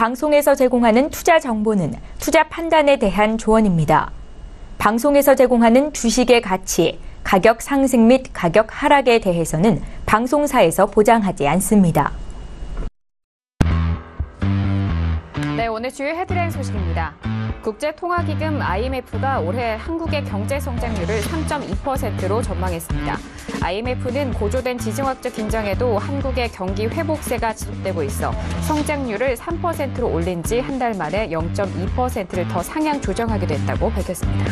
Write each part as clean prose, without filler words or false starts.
방송에서 제공하는 투자 정보는 투자 판단에 대한 조언입니다. 방송에서 제공하는 주식의 가치, 가격 상승 및 가격 하락에 대해서는 방송사에서 보장하지 않습니다. 네, 오늘 주요 헤드라인 소식입니다. 국제통화기금 IMF가 올해 한국의 경제 성장률을 3.2%로 전망했습니다. IMF는 고조된 지정학적 긴장에도 한국의 경기 회복세가 지속되고 있어 성장률을 3%로 올린 지 한 달 만에 0.2%를 더 상향 조정하게 됐다고 밝혔습니다.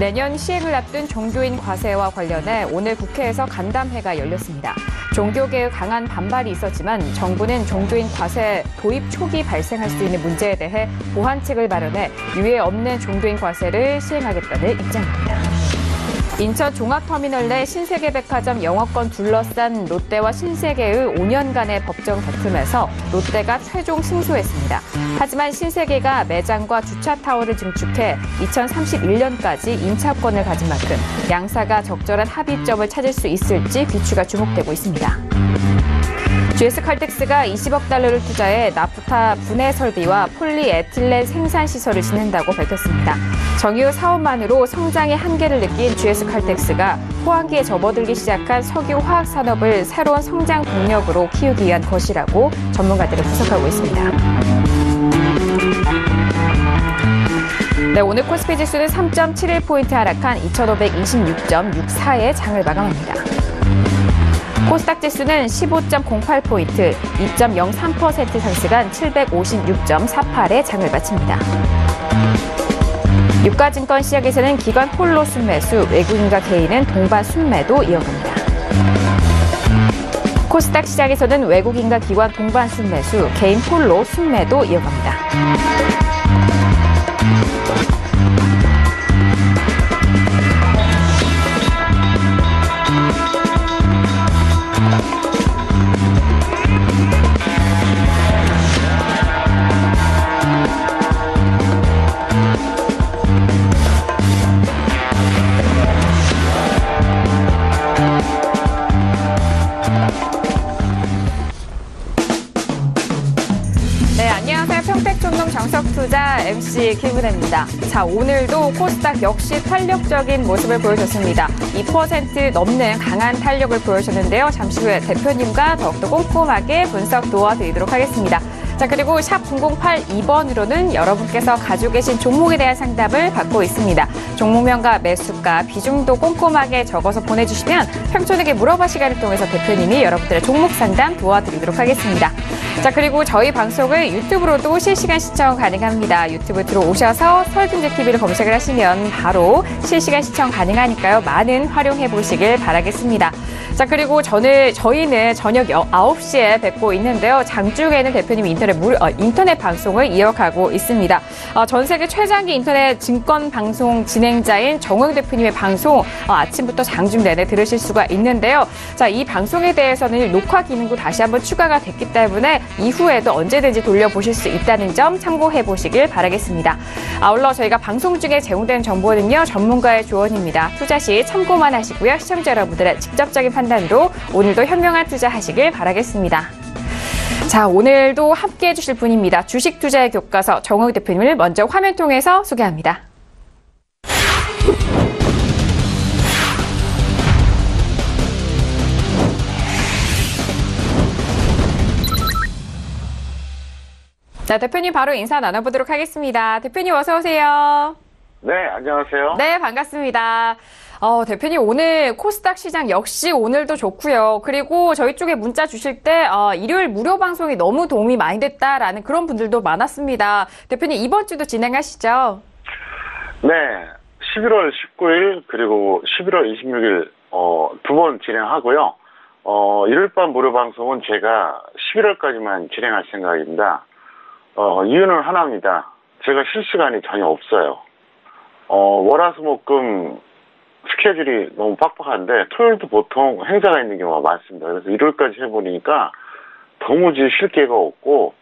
내년 시행을 앞둔 종교인 과세와 관련해 오늘 국회에서 간담회가 열렸습니다. 종교계의 강한 반발이 있었지만 정부는 종교인 과세 도입 초기 발생할 수 있는 문제에 대해 보완책을 마련해 유예 없는 종교인 과세를 시행하겠다는 입장입니다. 인천 종합터미널 내 신세계백화점 영업권 둘러싼 롯데와 신세계의 5년간의 법정 다툼에서 롯데가 최종 승소했습니다. 하지만 신세계가 매장과 주차타워를 증축해 2031년까지 임차권을 가진 만큼 양사가 적절한 합의점을 찾을 수 있을지 귀추가 주목되고 있습니다. GS칼텍스가 20억 달러를 투자해 나프타 분해 설비와 폴리에틸렌 생산 시설을 짓는다고 밝혔습니다. 정유 사업만으로 성장의 한계를 느낀 GS칼텍스가 호황기에 접어들기 시작한 석유 화학 산업을 새로운 성장 동력으로 키우기 위한 것이라고 전문가들은 분석하고 있습니다. 네, 오늘 코스피 지수는 3.71포인트 하락한 2526.64의 장을 마감합니다. 코스닥 지수는 15.08포인트, 2.03% 상승한 756.48의 장을 마칩니다. 유가증권 시장에서는 기관 홀로 순매수, 외국인과 개인은 동반 순매도 이어갑니다. 코스닥 시장에서는 외국인과 기관 동반 순매수, 개인 홀로 순매도 이어갑니다. 정석투자 MC 김은혜입니다. 자, 오늘도 코스닥 역시 탄력적인 모습을 보여줬습니다. 2% 넘는 강한 탄력을 보여줬는데요. 잠시 후에 대표님과 더욱더 꼼꼼하게 분석 도와드리도록 하겠습니다. 자, 그리고 샵 0082번으로는 여러분께서 가지고 계신 종목에 대한 상담을 받고 있습니다. 종목명과 매수가, 비중도 꼼꼼하게 적어서 보내주시면 평촌에게 물어봐 시간을 통해서 대표님이 여러분들의 종목 상담 도와드리도록 하겠습니다. 자, 그리고 저희 방송을 유튜브로도 실시간 시청 가능합니다. 유튜브 들어오셔서 서울경제TV를 검색을 하시면 바로 실시간 시청 가능하니까요. 많은 활용해 보시길 바라겠습니다. 자, 그리고 저희는 저녁 9시에 뵙고 있는데요. 장중에는 대표님이 인터넷 방송을 이어가고 있습니다. 전 세계 최장기 인터넷 증권 방송 진행자인 정호영 대표님의 방송 아침부터 장중 내내 들으실 수가 있는데요. 자, 이 방송에 대해서는 녹화 기능도 다시 한번 추가가 됐기 때문에 이후에도 언제든지 돌려보실 수 있다는 점 참고해 보시길 바라겠습니다. 아울러 저희가 방송 중에 제공되는 정보는요, 전문가의 조언입니다. 투자 시 참고만 하시고요. 시청자 여러분들의 직접적인 판단으로 오늘도 현명한 투자하시길 바라겠습니다. 자, 오늘도 함께해 주실 분입니다. 주식 투자의 교과서 정호영 대표님을 먼저 화면 통해서 소개합니다. 자, 대표님 바로 인사 나눠보도록 하겠습니다. 대표님 어서 오세요. 네, 안녕하세요. 네, 반갑습니다. 대표님 오늘 코스닥 시장 역시 오늘도 좋고요. 그리고 저희 쪽에 문자 주실 때 일요일 무료 방송이 너무 도움이 많이 됐다라는 그런 분들도 많았습니다. 대표님 이번 주도 진행하시죠? 네, 11월 19일 그리고 11월 26일 두 번 진행하고요. 일요일 밤 무료 방송은 제가 11월까지만 진행할 생각입니다. 이유는 하나입니다. 제가 실시간이 전혀 없어요. 월화수목금 스케줄이 너무 빡빡한데 토요일도 보통 행사가 있는 경우가 많습니다. 그래서 일요일까지 해보니까 도무지 쉴 게가 없고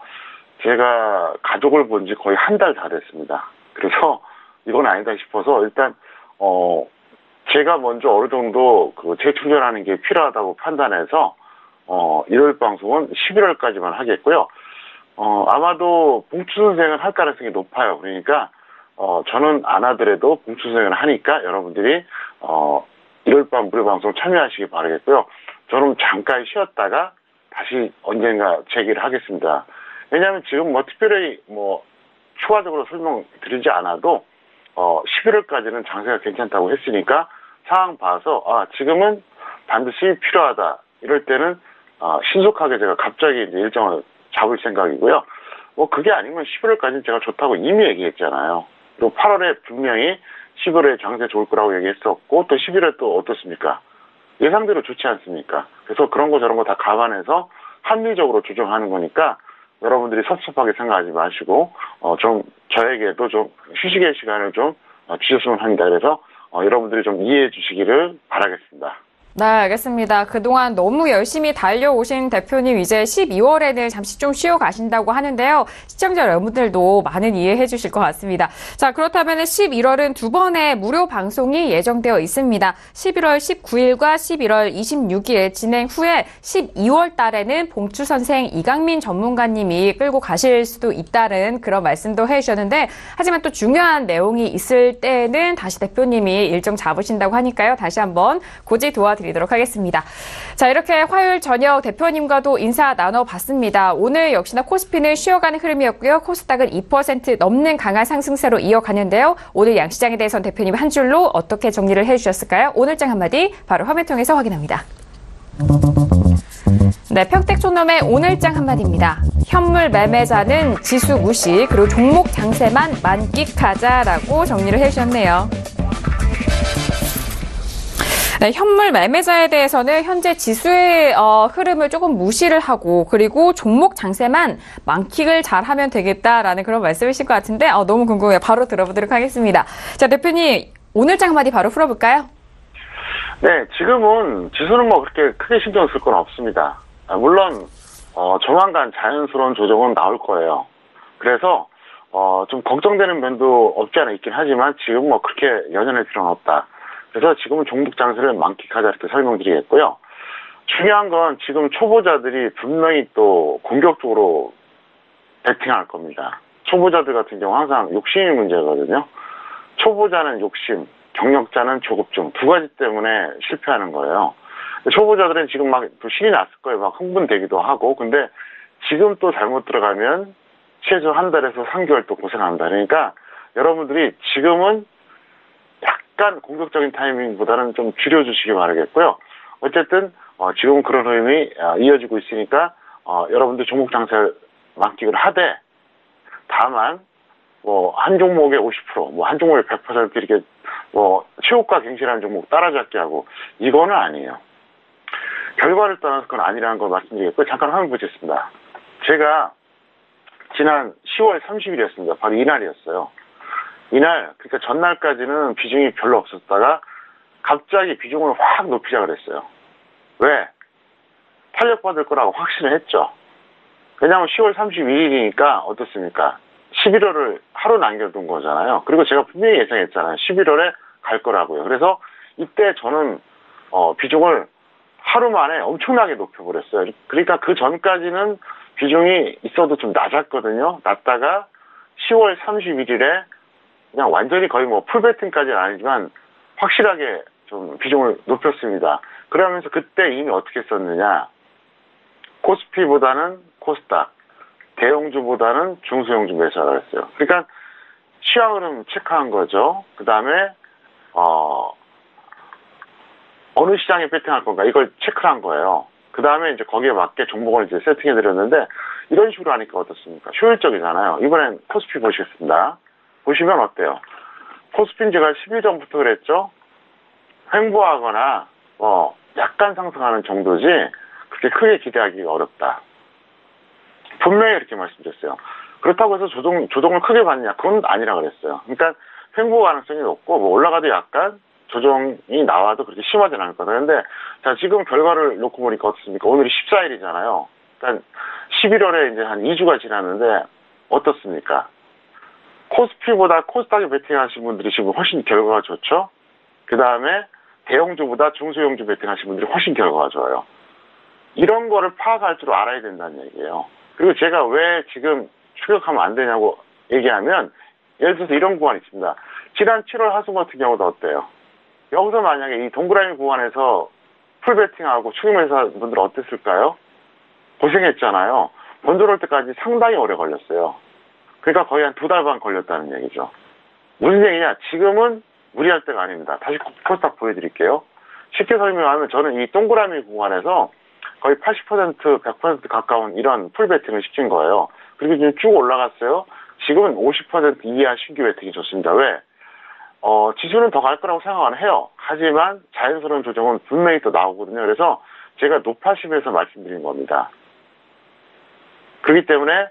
제가 가족을 본 지 거의 한 달 다 됐습니다. 그래서 이건 아니다 싶어서 일단 제가 먼저 어느 정도 재충전하는 게 필요하다고 판단해서 일요일 방송은 11월까지만 하겠고요. 아마도 봉투 선생을 할 가능성이 높아요. 그러니까, 저는 안 하더라도 봉투 선생을 하니까 여러분들이, 1월 밤 무료 방송 참여하시기 바라겠고요. 저는 잠깐 쉬었다가 다시 언젠가 재개를 하겠습니다. 왜냐하면 지금 뭐 특별히 뭐 추가적으로 설명드리지 않아도 11월까지는 장세가 괜찮다고 했으니까 상황 봐서 지금은 반드시 필요하다. 이럴 때는 신속하게 제가 갑자기 이제 일정을 잡을 생각이고요. 뭐 그게 아니면 11월까지는 제가 좋다고 이미 얘기했잖아요. 그리고 8월에 분명히 10월에 장세 좋을 거라고 얘기했었고 또 11월 또 어떻습니까? 예상대로 좋지 않습니까? 그래서 그런 거 저런 거 다 감안해서 합리적으로 조정하는 거니까 여러분들이 섭섭하게 생각하지 마시고 좀 저에게도 좀 휴식의 시간을 좀 주셨으면 합니다. 그래서 여러분들이 좀 이해해 주시기를 바라겠습니다. 네, 알겠습니다. 그동안 너무 열심히 달려오신 대표님 이제 12월에는 잠시 좀 쉬어 가신다고 하는데요. 시청자 여러분들도 많은 이해해 주실 것 같습니다. 자, 그렇다면 11월은 두 번의 무료 방송이 예정되어 있습니다. 11월 19일과 11월 26일 진행 후에 12월 달에는 봉투 선생 이강민 전문가님이 끌고 가실 수도 있다는 그런 말씀도 해주셨는데 하지만 또 중요한 내용이 있을 때는 다시 대표님이 일정 잡으신다고 하니까요. 다시 한번 고지 도와드리도록 하겠습니다. 자, 이렇게 화요일 저녁 대표님과도 인사 나눠봤습니다. 오늘 역시나 코스피는 쉬어가는 흐름이었고요. 코스닥은 2% 넘는 강한 상승세로 이어가는데요. 오늘 양시장에 대해서는 대표님 한 줄로 어떻게 정리를 해주셨을까요? 오늘장 한마디 바로 화면 통해서 확인합니다. 네, 평택촌놈의 오늘장 한마디입니다. 현물 매매자는 지수 무시, 그리고 종목 장세만 만끽하자라고 정리를 해주셨네요. 네, 현물 매매자에 대해서는 현재 지수의 흐름을 조금 무시를 하고 그리고 종목 장세만 만끽을 잘하면 되겠다라는 그런 말씀이신 것 같은데 너무 궁금해요. 바로 들어보도록 하겠습니다. 자, 대표님 오늘장 한마디 바로 풀어볼까요? 네, 지금은 지수는 뭐 그렇게 크게 신경 쓸 건 없습니다. 물론 조만간 자연스러운 조정은 나올 거예요. 그래서 좀 걱정되는 면도 없지 않아 있긴 하지만 지금 뭐 그렇게 연연할 필요는 없다. 그래서 지금은 종목 장세를 만끽하자 이렇게 설명드리겠고요. 중요한 건 지금 초보자들이 분명히 또 공격적으로 배팅할 겁니다. 초보자들 같은 경우 항상 욕심이 문제거든요. 초보자는 욕심, 경력자는 조급증 두 가지 때문에 실패하는 거예요. 초보자들은 지금 막 또 신이 났을 거예요. 막 흥분되기도 하고. 근데 지금 또 잘못 들어가면 최소 한 달에서 3개월 또 고생합니다. 그러니까 여러분들이 지금은 약간 공격적인 타이밍보다는 좀 줄여주시기 바라겠고요. 어쨌든 지금 그런 흐름이 이어지고 있으니까 여러분들 종목 장세를 만끽을 하되 다만 뭐 한 종목에 50%, 뭐 한 종목에 100% 이렇게 뭐 최고가 갱신하는 종목 따라잡기 하고 이거는 아니에요. 결과를 떠나서 그건 아니라는 걸 말씀드리겠고요. 잠깐 화면 보겠습니다. 제가 지난 10월 30일이었습니다. 바로 이날이었어요. 이날, 그러니까 전날까지는 비중이 별로 없었다가 갑자기 비중을 확 높이자 그랬어요. 왜? 탄력받을 거라고 확신을 했죠. 왜냐하면 10월 31일이니까 어떻습니까? 11월을 하루 남겨둔 거잖아요. 그리고 제가 분명히 예상했잖아요. 11월에 갈 거라고요. 그래서 이때 저는 비중을 하루 만에 엄청나게 높여버렸어요. 그러니까 그 전까지는 비중이 있어도 좀 낮았거든요. 낮다가 10월 31일에 그냥 완전히 거의 뭐 풀배팅까지는 아니지만 확실하게 좀 비중을 높였습니다. 그러면서 그때 이미 어떻게 했었느냐. 코스피보다는 코스닥, 대형주보다는 중소형주 매수하라고 했어요. 그러니까 시황 흐름 체크한 거죠. 그 다음에 어느 시장에 배팅할 건가 이걸 체크를 한 거예요. 그 다음에 이제 거기에 맞게 종목을 이제 세팅해 드렸는데 이런 식으로 하니까 어떻습니까? 효율적이잖아요. 이번엔 코스피 보시겠습니다. 보시면 어때요? 코스피는 제가 10일 전부터 그랬죠. 횡보하거나 약간 상승하는 정도지 그렇게 크게 기대하기가 어렵다. 분명히 이렇게 말씀드렸어요. 그렇다고 해서 조정을 크게 받느냐? 그건 아니라 그랬어요. 그러니까 횡보 가능성이 높고 뭐 올라가도 약간 조정이 나와도 그렇게 심하진 않을 거다. 그런데 자 지금 결과를 놓고 보니까 어떻습니까? 오늘이 14일이잖아요. 그러니까 11월에 이제 한 2주가 지났는데 어떻습니까? 코스피보다 코스닥에 베팅하신 분들이 지금 훨씬 결과가 좋죠. 그 다음에 대형주보다 중소형주 베팅하신 분들이 훨씬 결과가 좋아요. 이런 거를 파악할 줄 알아야 된다는 얘기예요. 그리고 제가 왜 지금 추격하면 안 되냐고 얘기하면, 예를 들어서 이런 구간이 있습니다. 지난 7월 하순 같은 경우도 어때요? 여기서 만약에 이 동그라미 구간에서 풀베팅하고 축의회사 분들은 어땠을까요? 고생했잖아요. 돈 들어올 때까지 상당히 오래 걸렸어요. 그러니까 거의 한 2달 반 걸렸다는 얘기죠. 무슨 얘기냐? 지금은 무리할 때가 아닙니다. 다시 코스닥 보여드릴게요. 쉽게 설명하면 저는 이 동그라미 구간에서 거의 80%, 100% 가까운 이런 풀베팅을 시킨 거예요. 그리고 지금 쭉 올라갔어요. 지금은 50% 이하 신규 베팅이 좋습니다. 왜? 지수는 더 갈 거라고 생각은 해요. 하지만 자연스러운 조정은 분명히 또 나오거든요. 그래서 제가 높아심에서 말씀드린 겁니다. 그렇기 때문에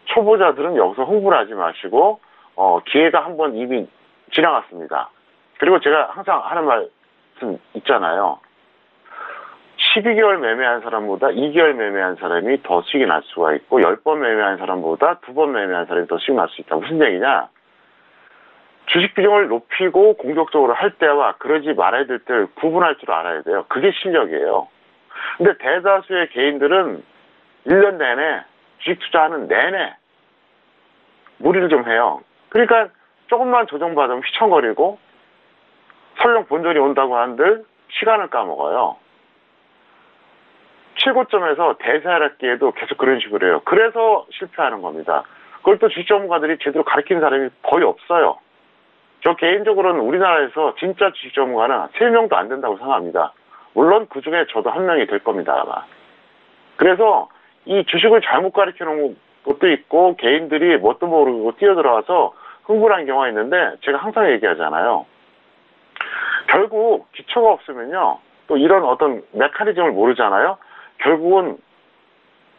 초보자들은 여기서 흥분을 하지 마시고 기회가 한번 이미 지나갔습니다. 그리고 제가 항상 하는 말씀 있잖아요. 12개월 매매한 사람보다 2개월 매매한 사람이 더 수익이 날 수가 있고 10번 매매한 사람보다 2번 매매한 사람이 더 수익이 날 수 있다. 무슨 얘기냐? 주식 비중을 높이고 공격적으로 할 때와 그러지 말아야 될 때를 구분할 줄 알아야 돼요. 그게 실력이에요. 근데 대다수의 개인들은 1년 내내 주식 투자하는 내내 무리를 좀 해요. 그러니까 조금만 조정받으면 휘청거리고 설령 본전이 온다고 한들 시간을 까먹어요. 최고점에서 대세하락기에도 계속 그런 식으로 해요. 그래서 실패하는 겁니다. 그걸 또 주식 전문가들이 제대로 가르치는 사람이 거의 없어요. 저 개인적으로는 우리나라에서 진짜 주식 전문가는 3명도 안 된다고 생각합니다. 물론 그 중에 저도 한 명이 될 겁니다, 아마. 그래서 이 주식을 잘못 가르쳐 놓은 것도 있고 개인들이 뭣도 모르고 뛰어들어와서 흥분한 경우가 있는데 제가 항상 얘기하잖아요. 결국 기초가 없으면요. 또 이런 어떤 메커니즘을 모르잖아요. 결국은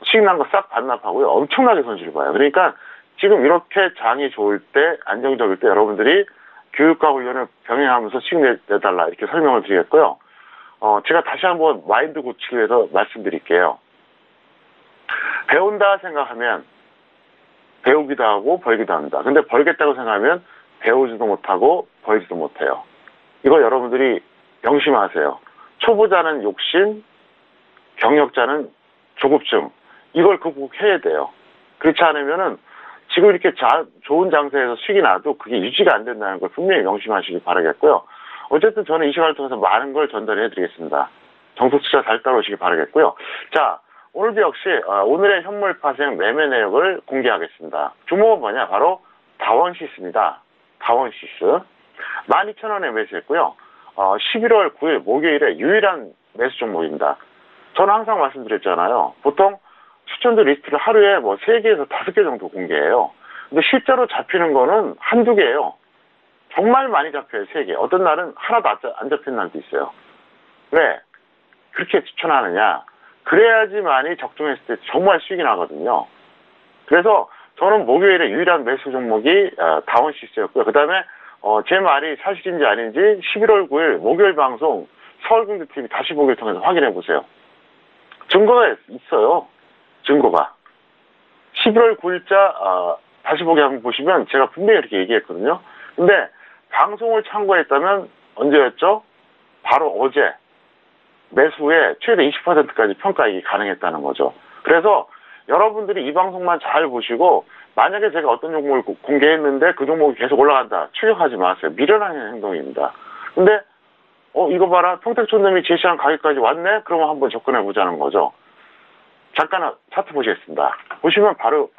수익 난 거 싹 반납하고요. 엄청나게 손실을 봐요. 그러니까 지금 이렇게 장이 좋을 때, 안정적일 때 여러분들이 교육과 훈련을 병행하면서 수익 내달라 이렇게 설명을 드리겠고요. 제가 다시 한번 마인드 고치기 위해서 말씀드릴게요. 배운다 생각하면 배우기도 하고 벌기도 합니다. 근데 벌겠다고 생각하면 배우지도 못하고 벌지도 못해요. 이거 여러분들이 명심하세요. 초보자는 욕심, 경력자는 조급증. 이걸 극복해야 돼요. 그렇지 않으면은 지금 이렇게 좋은 장세에서 수익이 나도 그게 유지가 안 된다는 걸 분명히 명심하시기 바라겠고요. 어쨌든 저는 이 시간을 통해서 많은 걸 전달해 드리겠습니다. 정석투자 잘 따라오시기 바라겠고요. 자, 오늘도 역시 오늘의 현물 파생 매매 내역을 공개하겠습니다. 종목은 뭐냐? 바로 다원시스입니다. 다원시스. 12,000원에 매수했고요. 11월 9일 목요일에 유일한 매수 종목입니다. 저는 항상 말씀드렸잖아요. 보통 추천주 리스트를 하루에 뭐 3개에서 5개 정도 공개해요. 근데 실제로 잡히는 거는 한두 개예요. 정말 많이 잡혀요, 3개. 어떤 날은 하나도 안 잡힌 날도 있어요. 왜? 그렇게 추천하느냐? 그래야지만이 적중했을 때 정말 수익이 나거든요. 그래서 저는 목요일에 유일한 매수 종목이 다원시스였고요. 그 다음에 제 말이 사실인지 아닌지 11월 9일 목요일 방송 서울경제TV 다시 보기를 통해서 확인해 보세요. 증거가 있어요. 증거가. 11월 9일자 다시 보기 한번 보시면 제가 분명히 이렇게 얘기했거든요. 근데 방송을 참고했다면 언제였죠? 바로 어제 매수 후에 최대 20%까지 평가이익이 가능했다는 거죠. 그래서 여러분들이 이 방송만 잘 보시고 만약에 제가 어떤 종목을 공개했는데 그 종목이 계속 올라간다. 추격하지 마세요. 미련한 행동입니다. 근데 이거 봐라. 평택촌놈이 제시한 가격까지 왔네? 그러면 한번 접근해보자는 거죠. 잠깐 차트 보시겠습니다. 보시면 바로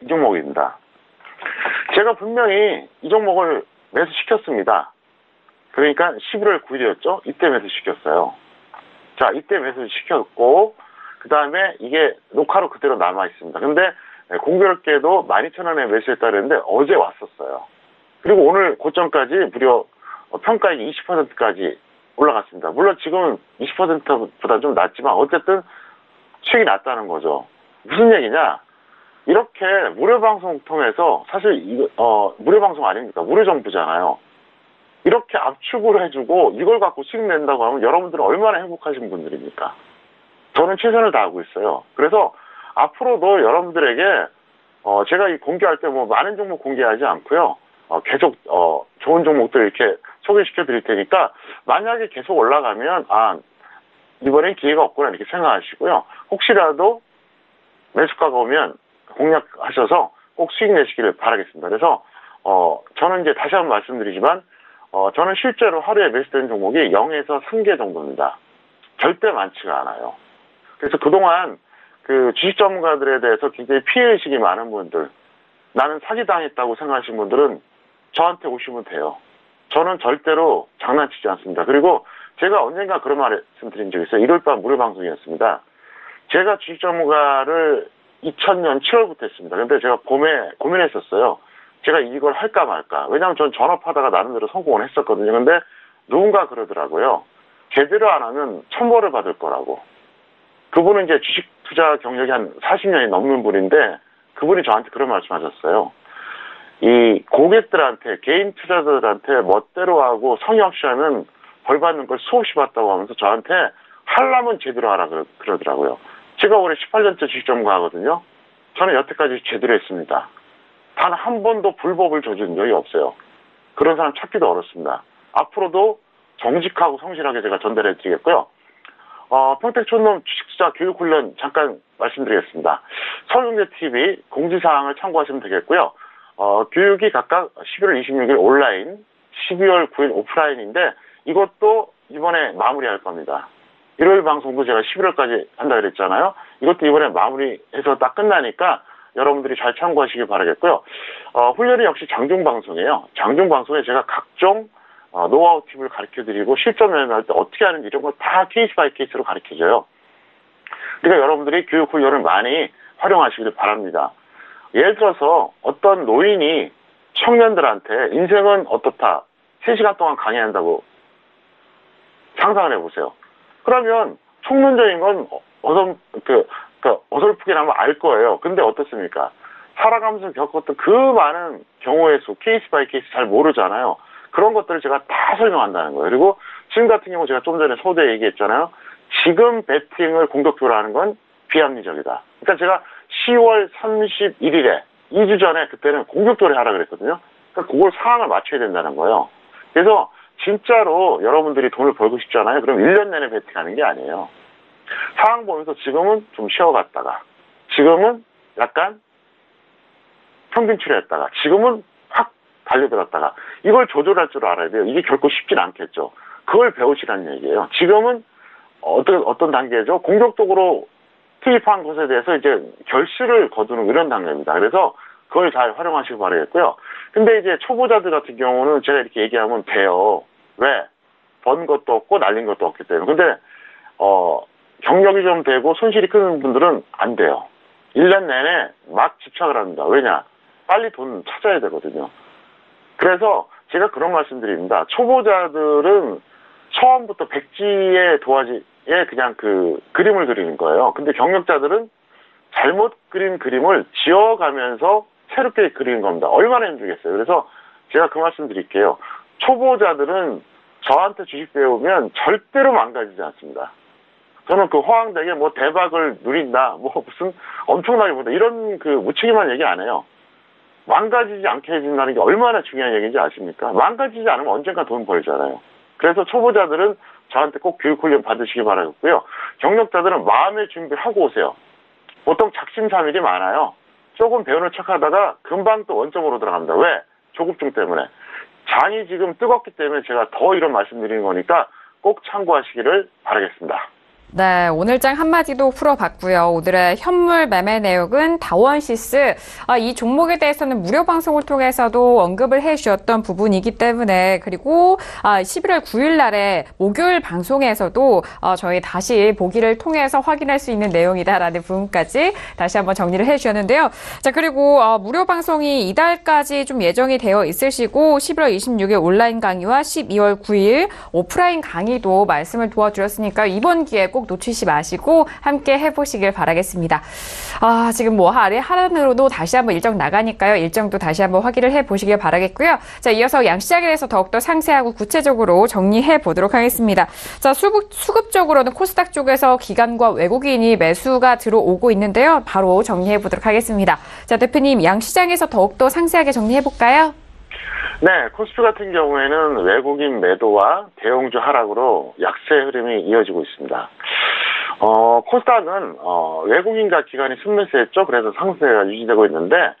이 종목입니다. 제가 분명히 이 종목을 매수시켰습니다. 그러니까 11월 9일이었죠? 이때 매수시켰어요. 자, 이때 매수시켰고 그 다음에 이게 녹화로 그대로 남아있습니다. 근데 공교롭게도 12,000원에 매수했다 그랬는데 어제 왔었어요. 그리고 오늘 고점까지 무려 평가액이 20%까지 올라갔습니다. 물론 지금은 20%보다 좀 낮지만 어쨌든 수익이 났다는 거죠. 무슨 얘기냐? 이렇게 무료방송 통해서 사실 이거 무료방송 아닙니까? 무료정보잖아요. 이렇게 압축을 해주고 이걸 갖고 수익 낸다고 하면 여러분들은 얼마나 행복하신 분들입니까? 저는 최선을 다하고 있어요. 그래서 앞으로도 여러분들에게 제가 이 공개할 때 뭐 많은 종목 공개하지 않고요. 계속 좋은 종목들 이렇게 소개시켜 드릴 테니까 만약에 계속 올라가면 이번엔 기회가 없구나 이렇게 생각하시고요. 혹시라도 매수가가 오면 공략하셔서 꼭 수익 내시기를 바라겠습니다. 그래서 저는 이제 다시 한번 말씀드리지만 저는 실제로 하루에 매수된 종목이 0에서 3개 정도입니다. 절대 많지가 않아요. 그래서 그동안 그 주식 전문가들에 대해서 굉장히 피해의식이 많은 분들, 나는 사기당했다고 생각하시는 분들은 저한테 오시면 돼요. 저는 절대로 장난치지 않습니다. 그리고 제가 언젠가 그런 말씀드린 적이 있어요. 1월밤 무료 방송이었습니다. 제가 주식 전문가를 2000년 7월부터 했습니다. 근데 제가 봄에 고민했었어요. 제가 이걸 할까 말까. 왜냐하면 전 전업하다가 나름대로 성공을 했었거든요. 근데 누군가 그러더라고요. 제대로 안 하면 천벌을 받을 거라고. 그분은 이제 주식 투자 경력이 한 40년이 넘는 분인데 그분이 저한테 그런 말씀하셨어요. 이 고객들한테, 개인 투자자들한테 멋대로 하고 성의 없이 하면 벌 받는 걸 수없이 봤다고 하면서 저한테 하려면 제대로 하라 그러더라고요. 제가 올해 18년째 주식 전문가거든요. 저는 여태까지 제대로 했습니다. 단 한 번도 불법을 저지른 적이 없어요. 그런 사람 찾기도 어렵습니다. 앞으로도 정직하고 성실하게 제가 전달해 드리겠고요. 평택촌놈 주식투자 교육훈련 잠깐 말씀드리겠습니다. 서울경제TV 공지사항을 참고하시면 되겠고요. 교육이 각각 11월 26일 온라인, 12월 9일 오프라인인데 이것도 이번에 마무리할 겁니다. 일요일 방송도 제가 11월까지 한다 그랬잖아요. 이것도 이번에 마무리해서 딱 끝나니까 여러분들이 잘 참고하시길 바라겠고요. 훈련이 역시 장중방송이에요. 장중방송에 제가 각종 노하우 팁을 가르쳐드리고 실전 면할 때 어떻게 하는지 이런 거 다 케이스 바이 케이스로 가르쳐줘요. 그러니까 여러분들이 교육 훈련을 많이 활용하시길 바랍니다. 예를 들어서 어떤 노인이 청년들한테 인생은 어떻다 3시간 동안 강의한다고 상상을 해보세요. 그러면 총론적인 건 어설프게나마 알 거예요. 근데 어떻습니까? 살아가면서 겪었던 그 많은 경우의 수, 케이스 바이 케이스 잘 모르잖아요. 그런 것들을 제가 다 설명한다는 거예요. 그리고 지금 같은 경우 제가 좀 전에 서두에 얘기했잖아요. 지금 배팅을 공격적으로 하는 건 비합리적이다. 그러니까 제가 10월 31일에 2주 전에 그때는 공격적으로 하라 그랬거든요. 그러니까 그걸 상황을 맞춰야 된다는 거예요. 그래서 진짜로 여러분들이 돈을 벌고 싶잖아요. 그럼 1년 내내 배팅하는 게 아니에요. 상황 보면서 지금은 좀 쉬어갔다가 지금은 약간 평균치료했다가 지금은 확 달려들었다가 이걸 조절할 줄 알아야 돼요. 이게 결코 쉽진 않겠죠. 그걸 배우시라는 얘기예요. 지금은 어떤 단계죠? 공격적으로 투입한 것에 대해서 이제 결실을 거두는 이런 단계입니다. 그래서 그걸 잘 활용하시기 바라겠고요. 근데 이제 초보자들 같은 경우는 제가 이렇게 얘기하면 돼요. 왜? 번 것도 없고 날린 것도 없기 때문에. 근데 경력이 좀 되고 손실이 큰 분들은 안 돼요. 1년 내내 막 집착을 합니다. 왜냐? 빨리 돈 찾아야 되거든요. 그래서 제가 그런 말씀드립니다. 초보자들은 처음부터 백지에 도화지에 그냥 그 그림을 그리는 거예요. 근데 경력자들은 잘못 그린 그림을 지어가면서 새롭게 그리는 겁니다. 얼마나 힘들겠어요. 그래서 제가 그 말씀 드릴게요. 초보자들은 저한테 주식 배우면 절대로 망가지지 않습니다. 저는 그 허황되게 뭐 대박을 누린다, 뭐 무슨 엄청나게 보다 이런 그 무책임한 얘기 안 해요. 망가지지 않게 해준다는 게 얼마나 중요한 얘기인지 아십니까? 망가지지 않으면 언젠가 돈 벌잖아요. 그래서 초보자들은 저한테 꼭 교육훈련 받으시기 바라겠고요. 경력자들은 마음의 준비를 하고 오세요. 보통 작심삼일이 많아요. 조금 배우는 척하다가 금방 또 원점으로 들어갑니다. 왜? 조급증 때문에. 장이 지금 뜨겁기 때문에 제가 더 이런 말씀드리는 거니까 꼭 참고하시기를 바라겠습니다. 네, 오늘장 한마디도 풀어봤고요. 오늘의 현물 매매 내역은 다원시스. 이 종목에 대해서는 무료 방송을 통해서도 언급을 해주셨던 부분이기 때문에 그리고 11월 9일 날에 목요일 방송에서도 저희 다시 보기를 통해서 확인할 수 있는 내용이다라는 부분까지 다시 한번 정리를 해주셨는데요. 자, 그리고 무료 방송이 이달까지 좀 예정이 되어 있으시고 11월 26일 온라인 강의와 12월 9일 오프라인 강의도 말씀을 도와주셨으니까 이번 기회에 꼭 놓치지 마시고 함께 해보시길 바라겠습니다. 지금 뭐 하란으로도 다시 한번 일정 나가니까요. 일정도 다시 한번 확인을 해보시길 바라겠고요. 자, 이어서 양시장에 대해서 더욱더 상세하고 구체적으로 정리해 보도록 하겠습니다. 자, 수급적으로는 코스닥 쪽에서 기관과 외국인이 매수가 들어오고 있는데요. 바로 정리해 보도록 하겠습니다. 자, 대표님, 양시장에서 더욱더 상세하게 정리해 볼까요? 네, 코스피 같은 경우에는 외국인 매도와 대형주 하락으로 약세 흐름이 이어지고 있습니다. 코스닥은, 외국인과 기관이 순매수했죠. 그래서 상승세가 유지되고 있는데,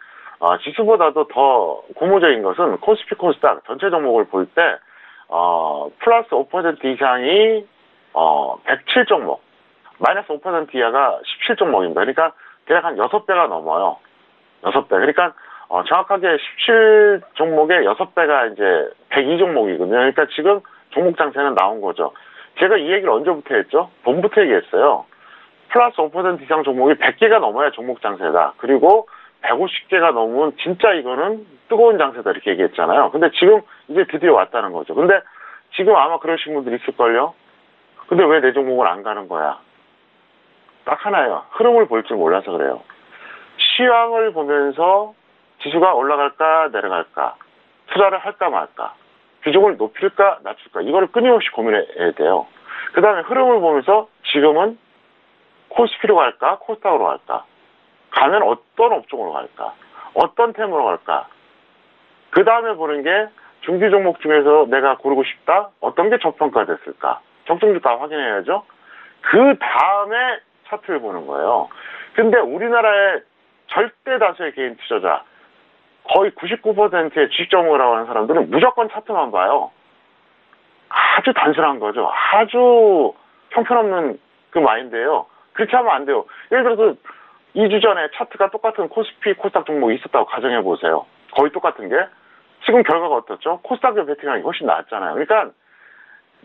지수보다도 더 고무적인 것은 코스피 코스닥 전체 종목을 볼 때, 플러스 5% 이상이, 107 종목, 마이너스 5% 이하가 17 종목입니다. 그러니까 대략 한 6배가 넘어요. 6배. 그러니까, 정확하게 17 종목의 6배가 이제 102 종목이거든요. 그러니까 지금 종목 장세는 나온 거죠. 제가 이 얘기를 언제부터 했죠? 봄부터 얘기했어요. 플러스 5% 이상 종목이 100개가 넘어야 종목 장세다. 그리고 150개가 넘으면 진짜 이거는 뜨거운 장세다 이렇게 얘기했잖아요. 근데 지금 이제 드디어 왔다는 거죠. 근데 지금 아마 그러신 분들 있을걸요? 근데 왜 내 종목을 안 가는 거야? 딱 하나예요. 흐름을 볼 줄 몰라서 그래요. 시황을 보면서 지수가 올라갈까 내려갈까, 투자를 할까 말까, 비중을 높일까 낮출까, 이거를 끊임없이 고민해야 돼요. 그 다음에 흐름을 보면서 지금은 코스피로 갈까 코스닥으로 갈까, 가면 어떤 업종으로 갈까, 어떤 템으로 갈까, 그 다음에 보는 게 중기 종목 중에서 내가 고르고 싶다, 어떤 게 저평가됐을까, 적정주 다 확인해야죠. 그 다음에 차트를 보는 거예요. 근데 우리나라의 절대 다수의 개인 투자자, 거의 99%의 주식점으로 하는 사람들은 무조건 차트만 봐요. 아주 단순한 거죠. 아주 형편없는 그 마인드예요. 그렇게 하면 안 돼요. 예를 들어서 2주 전에 차트가 똑같은 코스피, 코스닥 종목이 있었다고 가정해 보세요. 거의 똑같은 게. 지금 결과가 어떻죠? 코스닥에 베팅하는 게 훨씬 낫잖아요. 그러니까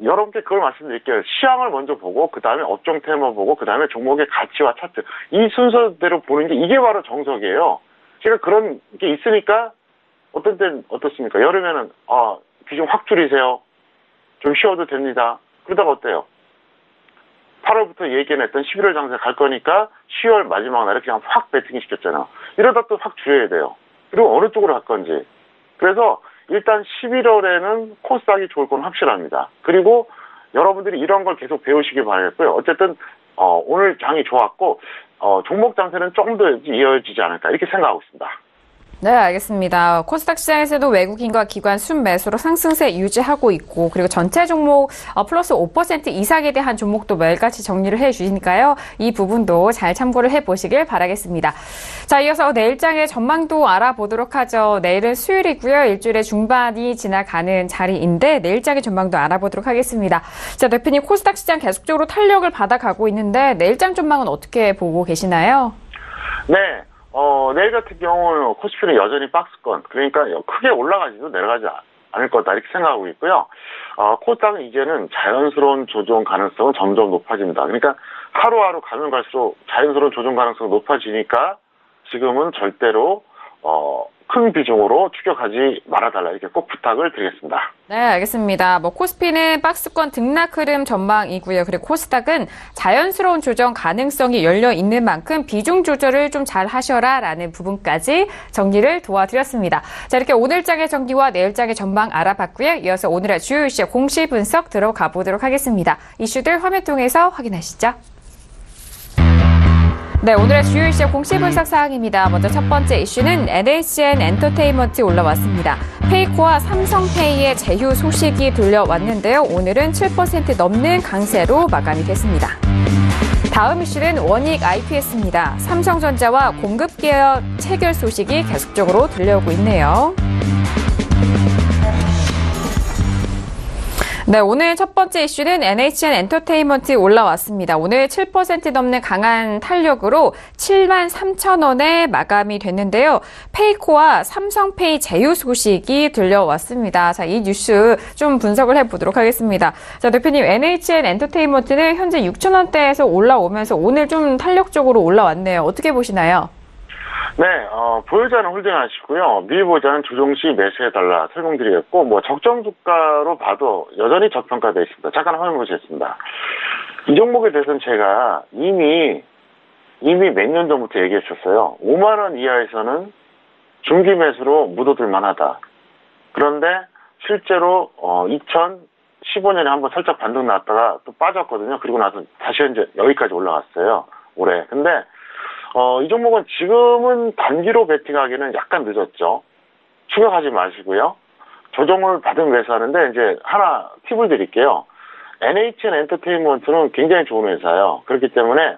여러분께 그걸 말씀드릴게요. 시황을 먼저 보고, 그 다음에 업종 테마 보고, 그 다음에 종목의 가치와 차트. 이 순서대로 보는 게 이게 바로 정석이에요. 제가 그런 게 있으니까 어떤 때는 어떻습니까? 여름에는 비중 확 줄이세요. 좀 쉬어도 됩니다. 그러다가 어때요? 8월부터 얘기해냈던 11월 장세 갈 거니까 10월 마지막 날에 그냥 확 배팅이 시켰잖아요. 이러다 또 확 줄여야 돼요. 그리고 어느 쪽으로 갈 건지. 그래서 일단 11월에는 코스닥이 좋을 건 확실합니다. 그리고 여러분들이 이런 걸 계속 배우시길 바라겠고요. 어쨌든 오늘 장이 좋았고 종목 장세는 조금 더 이어지지 않을까 이렇게 생각하고 있습니다. 네, 알겠습니다. 코스닥 시장에서도 외국인과 기관 순매수로 상승세 유지하고 있고, 그리고 전체 종목 플러스 5% 이상에 대한 종목도 매일같이 정리를 해주시니까요. 이 부분도 잘 참고를 해보시길 바라겠습니다. 자, 이어서 내일장의 전망도 알아보도록 하죠. 내일은 수요일이고요. 일주일의 중반이 지나가는 자리인데 내일장의 전망도 알아보도록 하겠습니다. 자, 대표님, 코스닥 시장 계속적으로 탄력을 받아가고 있는데 내일장 전망은 어떻게 보고 계시나요? 네. 내일 같은 경우는 코스피는 여전히 박스권, 그러니까 크게 올라가지도 내려가지 않을 거다 이렇게 생각하고 있고요. 코스닥은 이제는 자연스러운 조정 가능성은 점점 높아집니다. 그러니까 하루하루 가면 갈수록 자연스러운 조정 가능성이 높아지니까 지금은 절대로 큰 비중으로 추격하지 말아달라 이렇게 꼭 부탁을 드리겠습니다. 네, 알겠습니다. 코스피는 박스권 등락 흐름 전망이고요. 그리고 코스닥은 자연스러운 조정 가능성이 열려 있는 만큼 비중 조절을 좀 잘 하셔라라는 부분까지 정리를 도와드렸습니다. 자, 이렇게 오늘장의 정리와 내일장의 전망 알아봤고요. 이어서 오늘의 주요 이슈 공시 분석 들어가 보도록 하겠습니다. 이슈들 화면 통해서 확인하시죠. 네, 오늘의 주요 이슈 공시 분석 사항입니다. 먼저 첫 번째 이슈는 NHN 엔터테인먼트 올라왔습니다. 페이코와 삼성페이의 제휴 소식이 들려왔는데요. 오늘은 7% 넘는 강세로 마감이 됐습니다. 다음 이슈는 원익 IPS입니다. 삼성전자와 공급 계약 체결 소식이 계속적으로 들려오고 있네요. 네, 오늘 첫 번째 이슈는 NHN 엔터테인먼트 올라왔습니다. 오늘 7% 넘는 강한 탄력으로 73,000원에 마감이 됐는데요. 페이코와 삼성페이 제휴 소식이 들려왔습니다. 자, 이 뉴스 좀 분석을 해보도록 하겠습니다. 자, 대표님, NHN 엔터테인먼트는 현재 6,000원대에서 올라오면서 오늘 좀 탄력적으로 올라왔네요. 어떻게 보시나요? 네, 보유자는 홀딩하시고요. 미보자는 조정시 매수해달라 설명드리겠고, 적정 주가로 봐도 여전히 저평가되어 있습니다. 잠깐 화면 보시겠습니다. 이 종목에 대해서는 제가 이미 몇 년 전부터 얘기했었어요. 5만원 이하에서는 중기 매수로 묻어둘만 하다. 그런데 실제로 2015년에 한번 살짝 반등 나왔다가 또 빠졌거든요. 그리고 나서 다시 현재 여기까지 올라갔어요. 올해. 근데 이 종목은 지금은 단기로 베팅하기는 약간 늦었죠. 추격하지 마시고요. 조정을 받은 매수하는데 이제 하나 팁을 드릴게요. NHN 엔터테인먼트는 굉장히 좋은 회사예요. 그렇기 때문에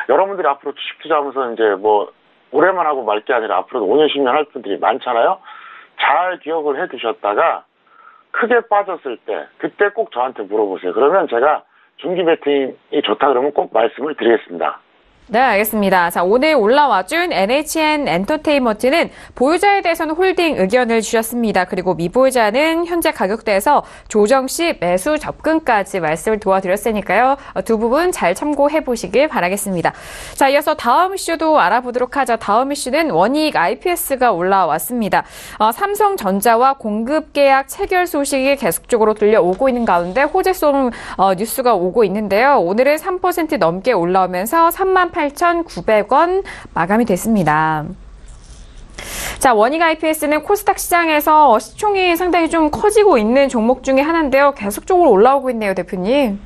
여러분들이 앞으로 주식 투자하면서 이제 뭐 올해만 하고 말 게 아니라 앞으로도 5년, 10년 할 분들이 많잖아요. 잘 기억을 해 두셨다가 크게 빠졌을 때 그때 꼭 저한테 물어보세요. 그러면 제가 중기 배팅이 좋다 그러면 꼭 말씀을 드리겠습니다. 네, 알겠습니다. 자, 오늘 올라와준 NHN 엔터테인먼트는 보유자에 대해서는 홀딩 의견을 주셨습니다. 그리고 미보유자는 현재 가격대에서 조정 시 매수 접근까지 말씀을 도와드렸으니까요. 두 부분 잘 참고해 보시길 바라겠습니다. 자, 이어서 다음 이슈도 알아보도록 하죠. 다음 이슈는 원익 IPS가 올라왔습니다. 삼성전자와 공급 계약 체결 소식이 계속적으로 들려오고 있는 가운데 호재성 뉴스가 오고 있는데요. 오늘은 3% 넘게 올라오면서 38,900원 마감이 됐습니다. 자, 원익 IPS는 코스닥 시장에서 시총이 상당히 좀 커지고 있는 종목 중에 하나인데요. 계속적으로 올라오고 있네요, 대표님.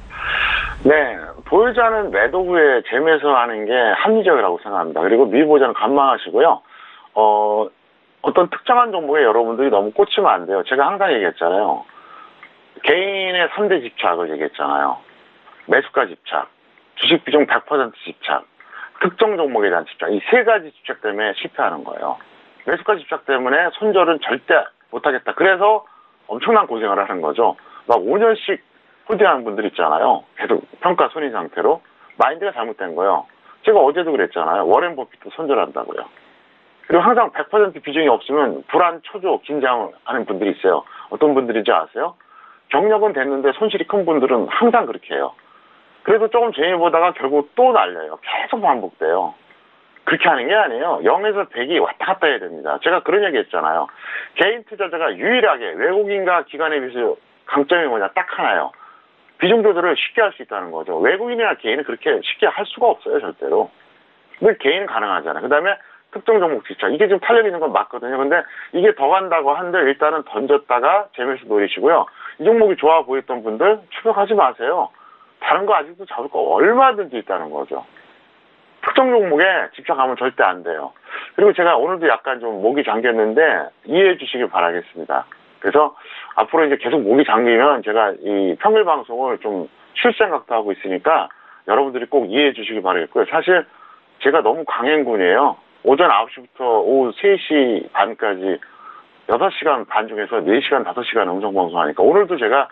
네, 보유자는 매도 후에 재매수하는 게 합리적이라고 생각합니다. 그리고 미보유자는 관망하시고요. 어떤 특정한 종목에 여러분들이 너무 꽂히면 안 돼요. 제가 항상 얘기했잖아요. 개인의 3대 집착을 얘기했잖아요. 매수가 집착, 주식 비중 100% 집착, 특정 종목에 대한 집착, 이 세 가지 집착 때문에 실패하는 거예요. 매수가 집착 때문에 손절은 절대 못하겠다. 그래서 엄청난 고생을 하는 거죠. 막 5년씩 홀딩하는 분들 있잖아요. 계속 평가 손익 상태로. 마인드가 잘못된 거예요. 제가 어제도 그랬잖아요. 워렌 버핏도 손절한다고요. 그리고 항상 100% 비중이 없으면 불안, 초조, 긴장하는 분들이 있어요. 어떤 분들인지 아세요? 경력은 됐는데 손실이 큰 분들은 항상 그렇게 해요. 그래도 조금 재미 보다가 결국 또 날려요. 계속 반복돼요. 그렇게 하는 게 아니에요. 0에서 100이 왔다 갔다 해야 됩니다. 제가 그런 얘기 했잖아요. 개인 투자자가 유일하게 외국인과 기관에 비해서 강점이 뭐냐 딱 하나예요. 비중 조절을 쉽게 할 수 있다는 거죠. 외국인이나 개인은 그렇게 쉽게 할 수가 없어요. 절대로. 근데 개인은 가능하잖아요. 그 다음에 특정 종목 집착. 이게 지금 탄력 있는 건 맞거든요. 근데 이게 더 간다고 한들 일단은 던졌다가 재매수 노리시고요. 이 종목이 좋아 보였던 분들 추격하지 마세요. 다른 거 아직도 잡을 거 얼마든지 있다는 거죠. 특정 종목에 집착하면 절대 안 돼요. 그리고 제가 오늘도 약간 좀 목이 잠겼는데 이해해 주시길 바라겠습니다. 그래서 앞으로 이제 계속 목이 잠기면 제가 이 평일 방송을 좀 쉴 생각도 하고 있으니까 여러분들이 꼭 이해해 주시길 바라겠고요. 사실 제가 너무 강행군이에요. 오전 9시부터 오후 3시 반까지 6시간 반 중에서 4시간, 5시간 음성방송 하니까 오늘도 제가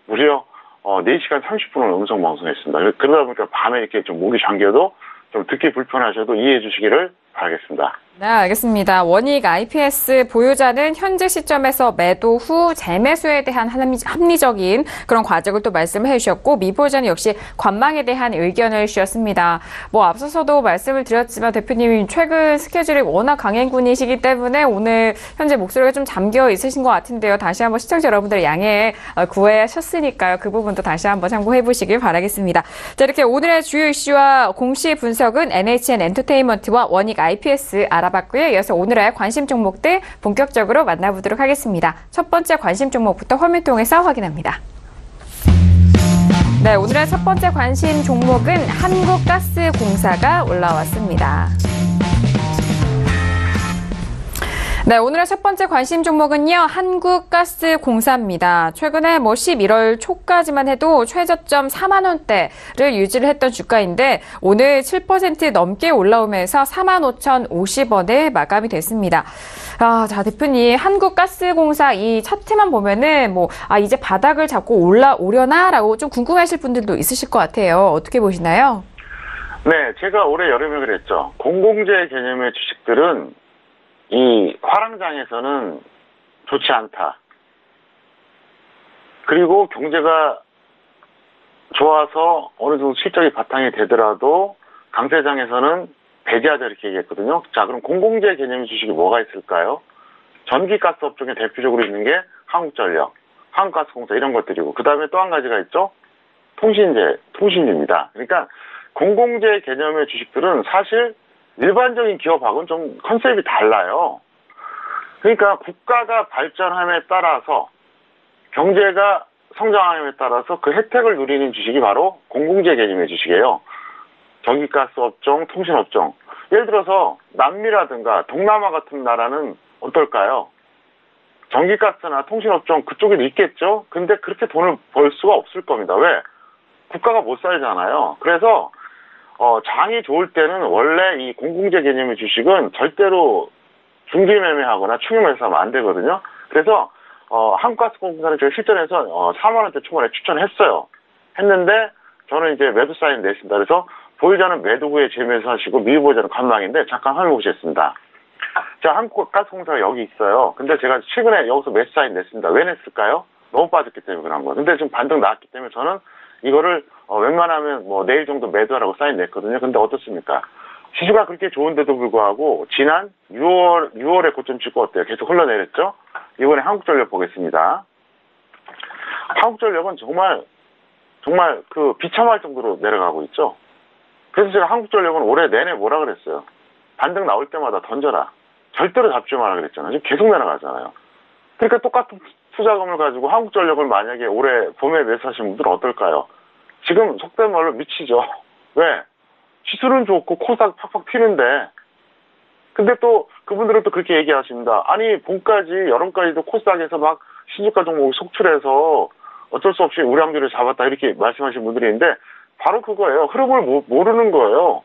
무려 4시간 30분을 음성방송했습니다. 그러다 보니까 밤에 이렇게 좀 목이 잠겨도 좀 듣기 불편하셔도 이해해 주시기를 바라겠습니다. 네, 알겠습니다. 원익 IPS 보유자는 현재 시점에서 매도 후 재매수에 대한 합리적인 그런 과정을 또 말씀을 해주셨고 미보유자는 역시 관망에 대한 의견을 주셨습니다. 뭐 앞서서도 말씀을 드렸지만 대표님이 최근 스케줄이 워낙 강행군이시기 때문에 오늘 현재 목소리가 좀 잠겨 있으신 것 같은데요. 다시 한번 시청자 여러분들의 양해 구하셨으니까요. 그 부분도 다시 한번 참고해 보시길 바라겠습니다. 자, 이렇게 오늘의 주요 이슈와 공시 분석은 NHN 엔터테인먼트와 원익 IPS 알아봤고요. 이어서 오늘의 관심 종목들 본격적으로 만나보도록 하겠습니다. 첫 번째 관심 종목부터 화면 통해서 확인합니다. 네, 오늘의 첫 번째 관심 종목은 한국가스공사가 올라왔습니다. 네, 오늘의 첫 번째 관심 종목은요, 한국가스공사입니다. 최근에 11월 초까지만 해도 최저점 4만원대를 유지를 했던 주가인데, 오늘 7% 넘게 올라오면서 45,050원에 마감이 됐습니다. 자, 대표님, 한국가스공사 이 차트만 보면은, 이제 바닥을 잡고 올라오려나라고 좀 궁금하실 분들도 있으실 것 같아요. 어떻게 보시나요? 네, 제가 올해 여름에 그랬죠. 공공재 개념의 주식들은 이 화랑장에서는 좋지 않다. 그리고 경제가 좋아서 어느 정도 실적이 바탕이 되더라도 강세장에서는 배제하자 이렇게 얘기했거든요. 자, 그럼 공공재 개념의 주식이 뭐가 있을까요? 전기가스 업종에 대표적으로 있는 게 한국전력, 한국가스공사 이런 것들이고 그 다음에 또 한 가지가 있죠. 통신입니다. 그러니까 공공재 개념의 주식들은 사실 일반적인 기업하고는 좀 컨셉이 달라요. 그러니까 국가가 발전함에 따라서 경제가 성장함에 따라서 그 혜택을 누리는 주식이 바로 공공재 개념의 주식이에요. 전기가스 업종, 통신업종. 예를 들어서 남미라든가 동남아 같은 나라는 어떨까요? 전기가스나 통신업종 그쪽에도 있겠죠? 근데 그렇게 돈을 벌 수가 없을 겁니다. 왜? 국가가 못 살잖아요. 그래서 장이 좋을 때는 원래 이 공공재 개념의 주식은 절대로 중기매매하거나 충용매수하면 안 되거든요. 그래서 한국가스공사는 제가 실전에서 4만 원대 초반에 추천했어요. 했는데 저는 이제 매도 사인 냈습니다. 그래서 보유자는 매도 후에 재매수하시고 미보유자는 관망인데 잠깐 화면 보시겠습니다. 자, 한국가스공사가 여기 있어요. 근데 제가 최근에 여기서 매수 사인 냈습니다. 왜 냈을까요? 너무 빠졌기 때문에 그런 거. 근데 지금 반등 나왔기 때문에 저는 이거를 웬만하면 뭐 내일 정도 매도하라고 사인 냈거든요. 근데 어떻습니까? 지수가 그렇게 좋은데도 불구하고 지난 6월에 고점 찍고 어때요? 계속 흘러내렸죠? 이번에 한국전력 보겠습니다. 한국전력은 정말 그 비참할 정도로 내려가고 있죠. 그래서 제가 한국전력은 올해 내내 뭐라 그랬어요? 반등 나올 때마다 던져라. 절대로 잡지 마라 그랬잖아요. 지금 계속 내려가잖아요. 그러니까 똑같은 투자금을 가지고 한국전력을 만약에 올해 봄에 매수하신 분들은 어떨까요? 지금 속된 말로 미치죠. 왜? 지수는 좋고 코스닥 팍팍 튀는데 근데 또 그분들은 또 그렇게 얘기하십니다. 아니 봄까지 여름까지도 코스닥에서 막 신주가 종목이 속출해서 어쩔 수 없이 우량주를 잡았다 이렇게 말씀하시는 분들이 있는데 바로 그거예요. 흐름을 모르는 거예요.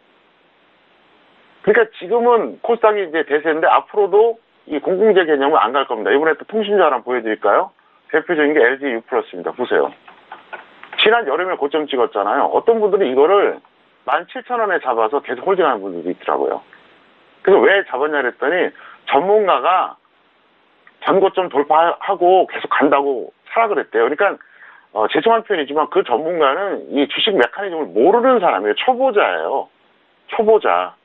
그러니까 지금은 코스닥이 이제 대세인데 앞으로도 이 공공재 개념은 안 갈 겁니다. 이번에 또 통신주 하나 보여드릴까요? 대표적인 게 LG U+입니다. 보세요. 지난 여름에 고점 찍었잖아요. 어떤 분들이 이거를 17,000원에 잡아서 계속 홀딩하는 분들이 있더라고요. 그래서 왜 잡았냐 그랬더니 전문가가 전고점 돌파하고 계속 간다고 사라 그랬대요. 그러니까 죄송한 표현이지만 그 전문가는 이 주식 메커니즘을 모르는 사람이에요. 초보자예요. 초보자.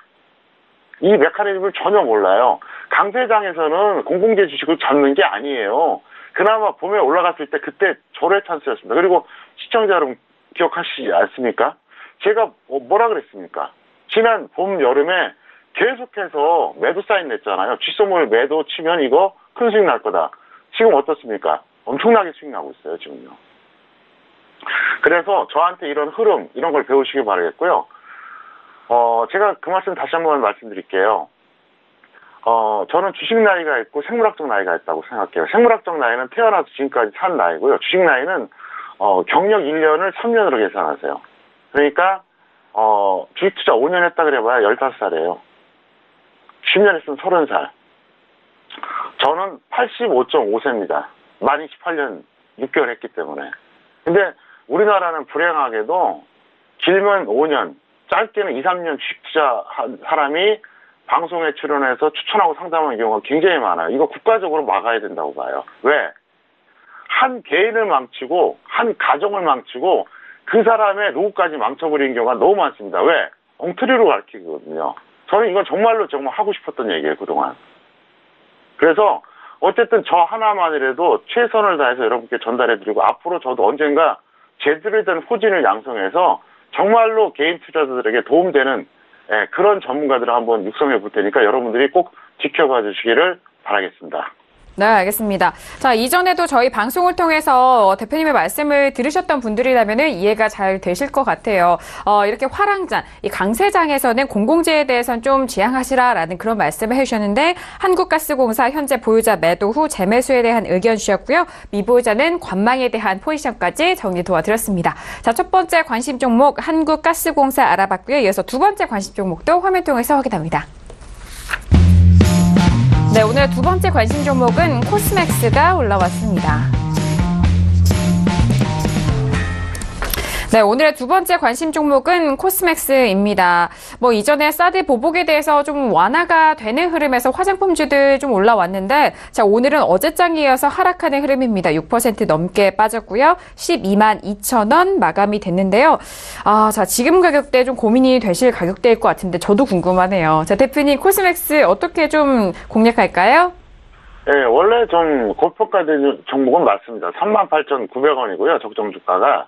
이 메커니즘을 전혀 몰라요. 강세장에서는 공공재 주식을 잡는 게 아니에요. 그나마 봄에 올라갔을 때 그때 절호의 찬스였습니다. 그리고 시청자 여러분 기억하시지 않습니까? 제가 뭐라 그랬습니까? 지난 봄, 여름에 계속해서 매도 사인 냈잖아요. 쥐소몰 매도 치면 이거 큰 수익 날 거다. 지금 어떻습니까? 엄청나게 수익 나고 있어요, 지금요. 그래서 저한테 이런 흐름, 이런 걸 배우시기 바라겠고요. 제가 그 말씀 다시 한번 말씀드릴게요. 저는 주식 나이가 있고 생물학적 나이가 있다고 생각해요. 생물학적 나이는 태어나서 지금까지 산 나이고요. 주식 나이는 경력 1년을 3년으로 계산하세요. 그러니까 주식 투자 5년 했다 그래봐야 15살이에요. 10년 했으면 30살. 저는 85.5세입니다. 만 28년 6개월 했기 때문에. 근데 우리나라는 불행하게도 길면 5년, 짧게는 2, 3년 주식 투자한 사람이 방송에 출연해서 추천하고 상담하는 경우가 굉장히 많아요. 이거 국가적으로 막아야 된다고 봐요. 왜? 한 개인을 망치고 한 가정을 망치고 그 사람의 노후까지 망쳐버리는 경우가 너무 많습니다. 왜? 엉터리로 가르치거든요. 저는 이건 정말 하고 싶었던 얘기예요, 그동안. 그래서 어쨌든 저 하나만이라도 최선을 다해서 여러분께 전달해드리고 앞으로 저도 언젠가 제대로 된 후진을 양성해서 정말로 개인 투자자들에게 도움되는 그런 전문가들을 한번 육성해 볼 테니까 여러분들이 꼭 지켜봐 주시기를 바라겠습니다. 네, 알겠습니다. 자, 이전에도 저희 방송을 통해서 대표님의 말씀을 들으셨던 분들이라면 이해가 잘 되실 것 같아요. 이렇게 화랑장, 이 강세장에서는 공공재에 대해서는 좀 지양하시라라는 그런 말씀을 해주셨는데 한국가스공사 현재 보유자 매도 후 재매수에 대한 의견 주셨고요. 미보유자는 관망에 대한 포지션까지 정리 도와드렸습니다. 자, 첫 번째 관심 종목 한국가스공사 알아봤고요. 이어서 두 번째 관심 종목도 화면 통해서 확인합니다. 네, 오늘 두 번째 관심 종목은 코스맥스가 올라왔습니다. 네, 오늘의 두 번째 관심 종목은 코스맥스입니다. 이전에 사드 보복에 대해서 좀 완화가 되는 흐름에서 화장품주들 좀 올라왔는데, 자, 오늘은 어제장에 이어서 하락하는 흐름입니다. 6% 넘게 빠졌고요. 122,000원 마감이 됐는데요. 자, 지금 가격대 좀 고민이 되실 가격대일 것 같은데, 저도 궁금하네요. 자, 대표님, 코스맥스 어떻게 좀 공략할까요? 네, 원래 좀 고평가된 종목은 맞습니다. 38,900원이고요. 적정 주가가.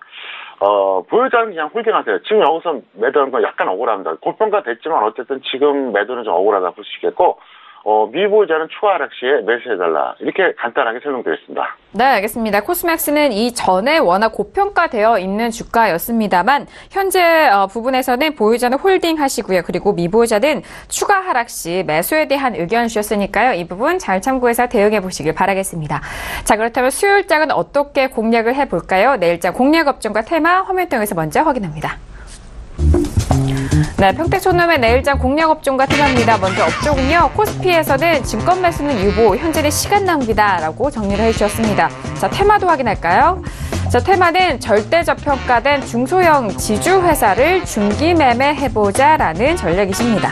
보유자는 그냥 홀딩하세요. 지금 여기서 매도하는 건 약간 억울합니다. 고평가 됐지만 어쨌든 지금 매도는 좀 억울하다 볼 수 있겠고, 미보유자는 추가 하락 시에 매수해달라. 이렇게 간단하게 설명드렸습니다. 네, 알겠습니다. 코스맥스는 이전에 워낙 고평가되어 있는 주가였습니다만 현재 부분에서는 보유자는 홀딩 하시고요. 그리고 미보유자는 추가 하락 시 매수에 대한 의견 주셨으니까요. 이 부분 잘 참고해서 대응해 보시길 바라겠습니다. 자, 그렇다면 수요일장은 어떻게 공략을 해볼까요? 내일장 공략 업종과 테마 화면 통해서 먼저 확인합니다. 네, 평택촌놈의 내일장 공략 업종과 테마입니다. 먼저 업종은요, 코스피에서는 증권 매수는 유보, 현재는 시간 낭비다라고 정리를 해주셨습니다. 자, 테마도 확인할까요? 자, 테마는 절대 저평가된 중소형 지주 회사를 중기 매매해보자라는 전략이십니다.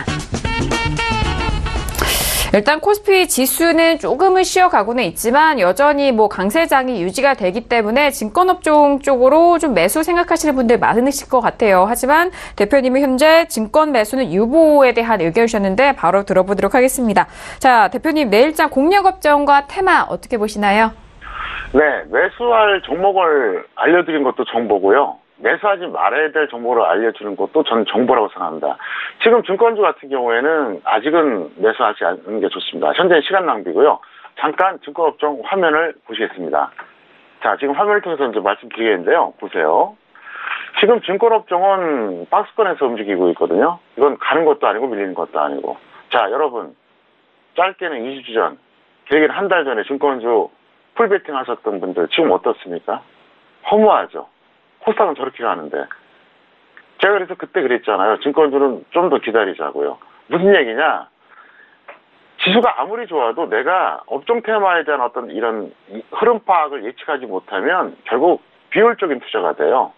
일단 코스피 지수는 조금은 쉬어가고는 있지만 여전히 강세장이 유지가 되기 때문에 증권업종 쪽으로 좀 매수 생각하시는 분들 많으실 것 같아요. 하지만 대표님이 현재 증권 매수는 유보에 대한 의견 주셨는데 바로 들어보도록 하겠습니다. 자, 대표님 내일장 공략업종과 테마 어떻게 보시나요? 네, 매수할 종목을 알려드린 것도 정보고요. 매수하지 말아야 될 정보를 알려주는 것도 저는 정보라고 생각합니다. 지금 증권주 같은 경우에는 아직은 매수하지 않는 게 좋습니다. 현재는 시간 낭비고요. 잠깐 증권업종 화면을 보시겠습니다. 자, 지금 화면을 통해서 이제 말씀드리겠는데요. 보세요. 지금 증권업종은 박스권에서 움직이고 있거든요. 이건 가는 것도 아니고 밀리는 것도 아니고. 자, 여러분. 짧게는 2주 전, 길게는 한 달 전에 증권주 풀베팅 하셨던 분들 지금 어떻습니까? 허무하죠. 코스닥은 저렇게 가는데. 제가 그래서 그때 그랬잖아요. 증권주는 좀 더 기다리자고요. 무슨 얘기냐? 지수가 아무리 좋아도 내가 업종 테마에 대한 어떤 이런 흐름 파악을 예측하지 못하면 결국 비효율적인 투자가 돼요.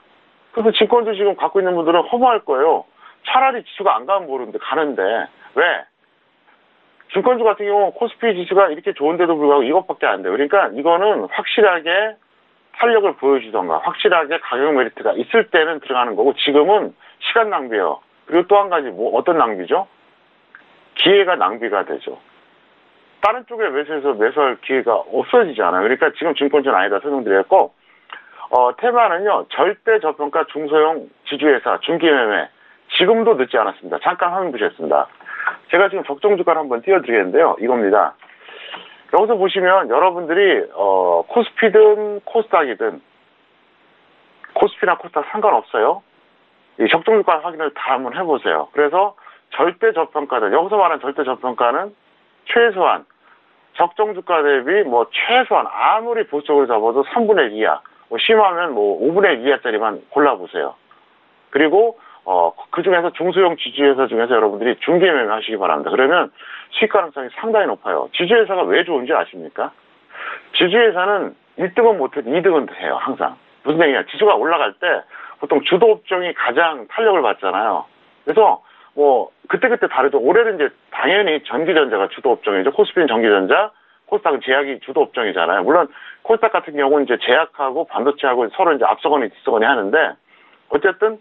그래서 증권주 지금 갖고 있는 분들은 허무할 거예요. 차라리 지수가 안 가면 모르는데 가는데. 왜? 증권주 같은 경우 코스피 지수가 이렇게 좋은데도 불구하고 이것밖에 안 돼요. 그러니까 이거는 확실하게 탄력을 보여주던가 확실하게 가격 메리트가 있을 때는 들어가는 거고 지금은 시간 낭비예요. 그리고 또 한 가지 어떤 낭비죠? 기회가 낭비가 되죠. 다른 쪽에 매수할 기회가 없어지잖아요. 그러니까 지금 증권주는 아니다 설명드렸고 테마는요. 절대 저평가 중소형 지주회사 중기매매 지금도 늦지 않았습니다. 잠깐 화면 보셨습니다. 제가 지금 적정주가를 한번 띄워드리겠는데요. 이겁니다. 여기서 보시면 여러분들이 코스피든 코스닥이든 코스피나 코스닥 상관없어요. 이 적정주가 확인을 다 한번 해보세요. 그래서 절대 저평가는 여기서 말하는 절대 저평가는 최소한 적정주가 대비 최소한 아무리 보수적으로 잡아도 3분의 1 이하 심하면 5분의 1 이하짜리만 골라보세요. 그리고 그 중에서 중소형 지주회사 중에서 여러분들이 중개매매 하시기 바랍니다. 그러면 수익 가능성이 상당히 높아요. 지주회사가 왜 좋은지 아십니까? 지주회사는 1등은 못해도 2등은 해요. 항상. 무슨 얘기냐? 지수가 올라갈 때 보통 주도업종이 가장 탄력을 받잖아요. 그래서 그때그때 다르죠. 올해는 이제 당연히 전기전자가 주도업종이죠. 코스피는 전기전자, 코스닥은 제약이 주도업종이잖아요. 물론 코스닥 같은 경우는 이제 제약하고 반도체하고 서로 이제 앞서거니 뒤서거니 하는데 어쨌든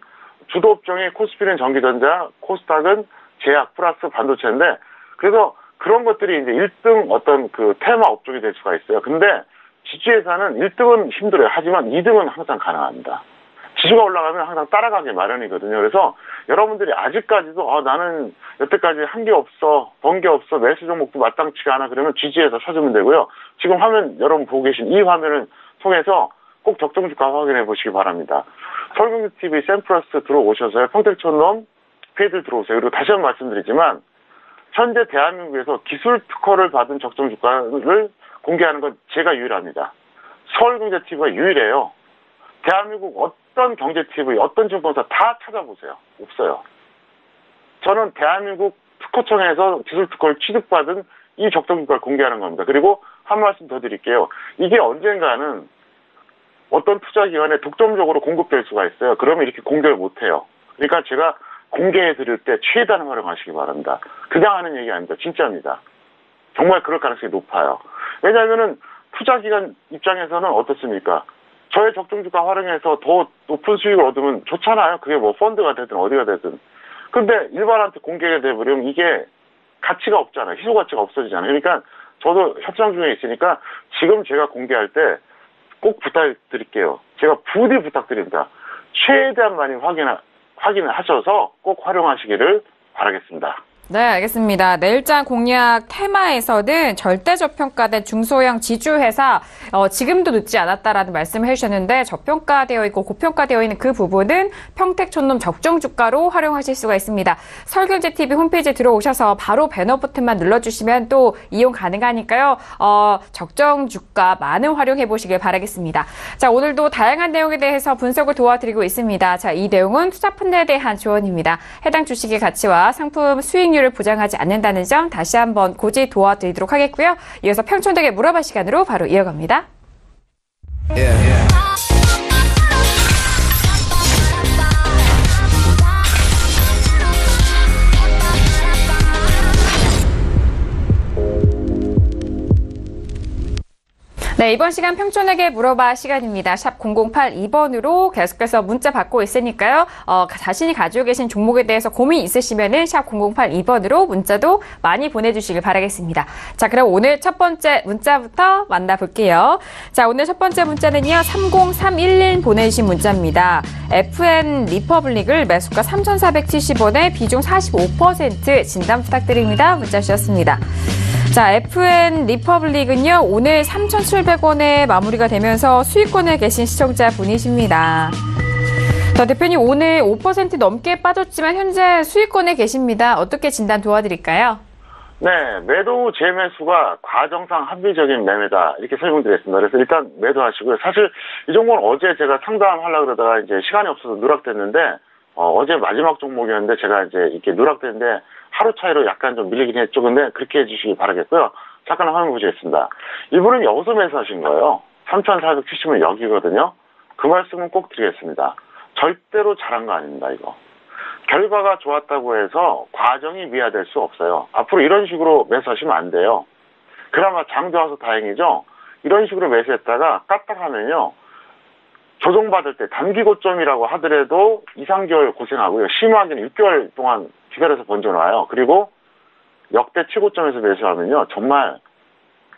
주도업종이 코스피는 전기전자, 코스닥은 제약 플러스 반도체인데 그래서 그런 것들이 이제 1등 어떤 그 테마 업종이 될 수가 있어요. 근데 지주회사는 1등은 힘들어요. 하지만 2등은 항상 가능합니다. 지수가 올라가면 항상 따라가기 마련이거든요. 그래서 여러분들이 아직까지도 나는 여태까지 한 게 없어, 번 게 없어, 매수 종목도 마땅치가 않아 그러면 지주회사 찾으면 되고요. 지금 화면 여러분 보고 계신 이 화면을 통해서 꼭 적정주가 확인해 보시기 바랍니다. 서울경제TV 샘플러스 들어오셔서요. 평택촌놈 페이지를 들어오세요. 그리고 다시 한번 말씀드리지만 현재 대한민국에서 기술 특허를 받은 적정주가를 공개하는 건 제가 유일합니다. 서울경제TV가 유일해요. 대한민국 어떤 경제TV, 어떤 증권사 다 찾아보세요. 없어요. 저는 대한민국 특허청에서 기술 특허를 취득받은 이 적정주가를 공개하는 겁니다. 그리고 한 말씀 더 드릴게요. 이게 언젠가는 어떤 투자기관에 독점적으로 공급될 수가 있어요. 그러면 이렇게 공개를 못해요. 그러니까 제가 공개해 드릴 때 최대한 활용하시기 바랍니다. 그냥 하는 얘기 아닙니다. 진짜입니다. 정말 그럴 가능성이 높아요. 왜냐하면은 투자기관 입장에서는 어떻습니까? 저의 적정주가 활용해서 더 높은 수익을 얻으면 좋잖아요. 그게 펀드가 되든 어디가 되든. 근데 일반한테 공개가 돼버리면 이게 가치가 없잖아요. 희소 가치가 없어지잖아요. 그러니까 저도 협상 중에 있으니까 지금 제가 공개할 때 꼭 부탁드릴게요. 제가 부디 부탁드립니다. 최대한 많이 확인을 하셔서 꼭 활용하시기를 바라겠습니다. 네, 알겠습니다. 내일장 공략 테마에서는 절대 저평가된 중소형 지주회사, 지금도 늦지 않았다라는 말씀을 해주셨는데 저평가되어 있고 고평가되어 있는 그 부분은 평택촌놈 적정주가로 활용하실 수가 있습니다. 설경제TV 홈페이지에 들어오셔서 바로 배너 버튼만 눌러주시면 또 이용 가능하니까요. 적정주가 많은 활용해 보시길 바라겠습니다. 자, 오늘도 다양한 내용에 대해서 분석을 도와드리고 있습니다. 자, 이 내용은 투자펀드에 대한 조언입니다. 해당 주식의 가치와 상품 수익률을 보장하지 않는다는 점 다시 한번 고지 도와드리도록 하겠고요. 이어서 평촌에게 물어봐 시간으로 바로 이어갑니다. 네, 이번 시간 평촌에게 물어봐 시간입니다. 샵 0082번으로 계속해서 문자 받고 있으니까요. 자신이 가지고 계신 종목에 대해서 고민 있으시면은 샵 0082번으로 문자도 많이 보내주시길 바라겠습니다. 자, 그럼 오늘 첫 번째 문자부터 만나볼게요. 자, 오늘 첫 번째 문자는요. 30311 보내주신 문자입니다. FN 리퍼블릭을 매수가 3,470원에 비중 45% 진단 부탁드립니다. 문자 주셨습니다. 자, FN 리퍼블릭은요, 오늘 3,700원에 마무리가 되면서 수익권에 계신 시청자분이십니다. 자, 대표님 오늘 5% 넘게 빠졌지만 현재 수익권에 계십니다. 어떻게 진단 도와드릴까요? 네, 매도 재매수가 과정상 합리적인 매매다 이렇게 설명드렸습니다. 그래서 일단 매도하시고요. 사실 이 종목은 어제 제가 상담하려고 그러다가 이제 시간이 없어서 누락됐는데 어제 마지막 종목이었는데 제가 이제 이렇게 누락됐는데 하루 차이로 약간 좀 밀리긴 했죠. 근데 그렇게 해주시기 바라겠고요. 잠깐 화면 보시겠습니다. 이분은 여기서 매수하신 거예요. 3,470은 여기거든요. 그 말씀은 꼭 드리겠습니다. 절대로 잘한 거 아닙니다, 이거. 결과가 좋았다고 해서 과정이 미화될 수 없어요. 앞으로 이런 식으로 매수하시면 안 돼요. 그나마 장 좋아서 다행이죠. 이런 식으로 매수했다가 까딱하면요. 조정받을 때 단기 고점이라고 하더라도 2, 3개월 고생하고요. 심하게는 6개월 동안 기다려서 번져놔요. 그리고 역대 최고점에서 매수하면요. 정말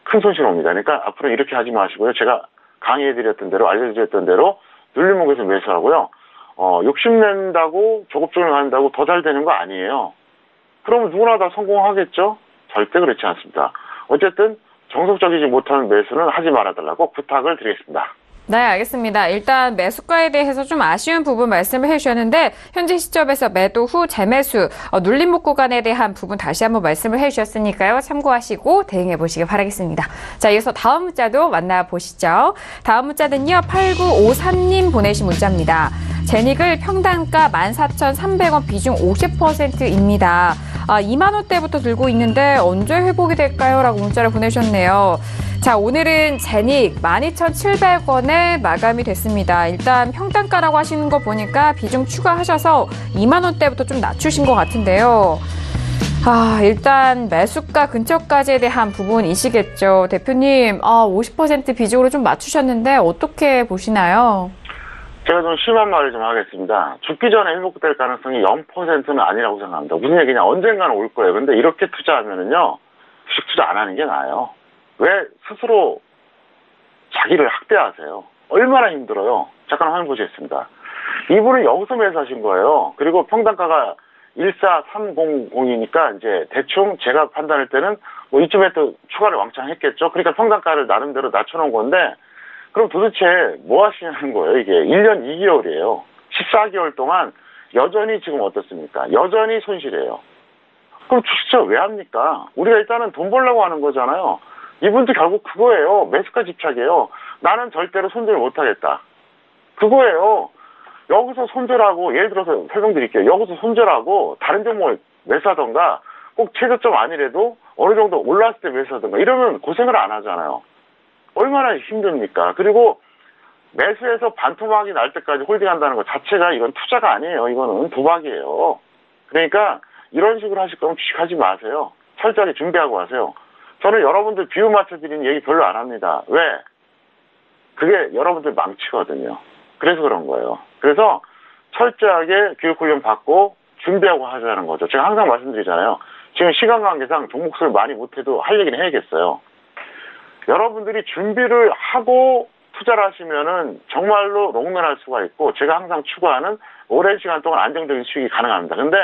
큰 손실 옵니다. 그러니까 앞으로 이렇게 하지 마시고요. 제가 강의해드렸던 대로, 알려드렸던 대로 눌림목에서 매수하고요. 욕심낸다고 조급종을 한다고 더 잘 되는 거 아니에요. 그러면 누구나 다 성공하겠죠? 절대 그렇지 않습니다. 어쨌든 정석적이지 못한 매수는 하지 말아달라고 부탁을 드리겠습니다. 네, 알겠습니다. 일단 매수가에 대해서 좀 아쉬운 부분 말씀을 해주셨는데 현재 시점에서 매도 후 재매수, 눌림목 구간에 대한 부분 다시 한번 말씀을 해주셨으니까요. 참고하시고 대응해 보시길 바라겠습니다. 자, 이어서 다음 문자도 만나보시죠. 다음 문자는요. 8953님 보내신 문자입니다. 제닉을 평단가 14,300원 비중 50%입니다. 2만 원대부터 들고 있는데 언제 회복이 될까요? 라고 문자를 보내셨네요. 자, 오늘은 제닉 12,700원에 마감이 됐습니다. 일단 평단가라고 하시는 거 보니까 비중 추가하셔서 2만 원대부터 좀 낮추신 것 같은데요. 일단 매수가 근처까지에 대한 부분이시겠죠. 대표님, 50% 비중으로 좀 맞추셨는데 어떻게 보시나요? 제가 좀 심한 말을 좀 하겠습니다. 죽기 전에 회복될 가능성이 0%는 아니라고 생각합니다. 무슨 얘기냐, 언젠가는 올 거예요. 근데 이렇게 투자하면은요, 주식 투자 안 하는 게 나아요. 왜 스스로 자기를 학대하세요? 얼마나 힘들어요? 잠깐 화면 보시겠습니다. 이분은 여기서 매수하신 거예요. 그리고 평단가가 14300이니까 이제 대충 제가 판단할 때는 뭐 이쯤에 또 추가를 왕창 했겠죠. 그러니까 평단가를 나름대로 낮춰놓은 건데 그럼 도대체 뭐 하시냐는 거예요. 이게 1년 2개월이에요. 14개월 동안 여전히 지금 어떻습니까? 여전히 손실이에요. 그럼 주식투자 왜 합니까? 우리가 일단은 돈 벌려고 하는 거잖아요. 이분도 결국 그거예요. 매수가 집착이에요. 나는 절대로 손절 못하겠다. 그거예요. 여기서 손절하고, 예를 들어서 설명드릴게요. 여기서 손절하고 다른 종목을 매수하던가 꼭 최저점 아니래도 어느 정도 올랐을 때 매수하던가 이러면 고생을 안 하잖아요. 얼마나 힘듭니까? 그리고 매수해서 반토막이 날 때까지 홀딩한다는 것 자체가 이건 투자가 아니에요. 이거는 도박이에요. 그러니까 이런 식으로 하실 거면 주식하지 마세요. 철저하게 준비하고 하세요. 저는 여러분들 비유 맞춰드리는 얘기 별로 안 합니다. 왜? 그게 여러분들 망치거든요. 그래서 그런 거예요. 그래서 철저하게 교육훈련 받고 준비하고 하자는 거죠. 제가 항상 말씀드리잖아요. 지금 시간 관계상 종목수를 많이 못해도 할 얘기는 해야겠어요. 여러분들이 준비를 하고 투자를 하시면은 정말로 롱런할 수가 있고 제가 항상 추구하는 오랜 시간 동안 안정적인 수익이 가능합니다. 근데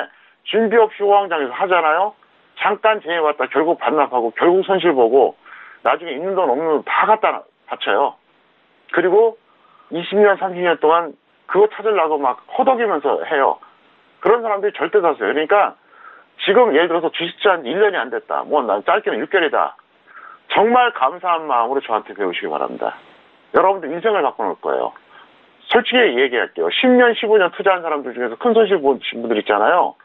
준비 없이 호황장에서 하잖아요. 잠깐 재해봤다 결국 반납하고 결국 손실 보고 나중에 있는 돈 없는 돈 다 갖다 바쳐요. 그리고 20년 30년 동안 그거 찾으려고 막 허덕이면서 해요. 그런 사람들이 절대 사세요. 그러니까 지금 예를 들어서 주식 투자한 지 1년이 안 됐다. 뭐 난 짧게는 6개월이다. 정말 감사한 마음으로 저한테 배우시기 바랍니다. 여러분들 인생을 바꿔놓을 거예요. 솔직히 얘기할게요. 10년, 15년 투자한 사람들 중에서 큰 손실 보신 분들 있잖아요.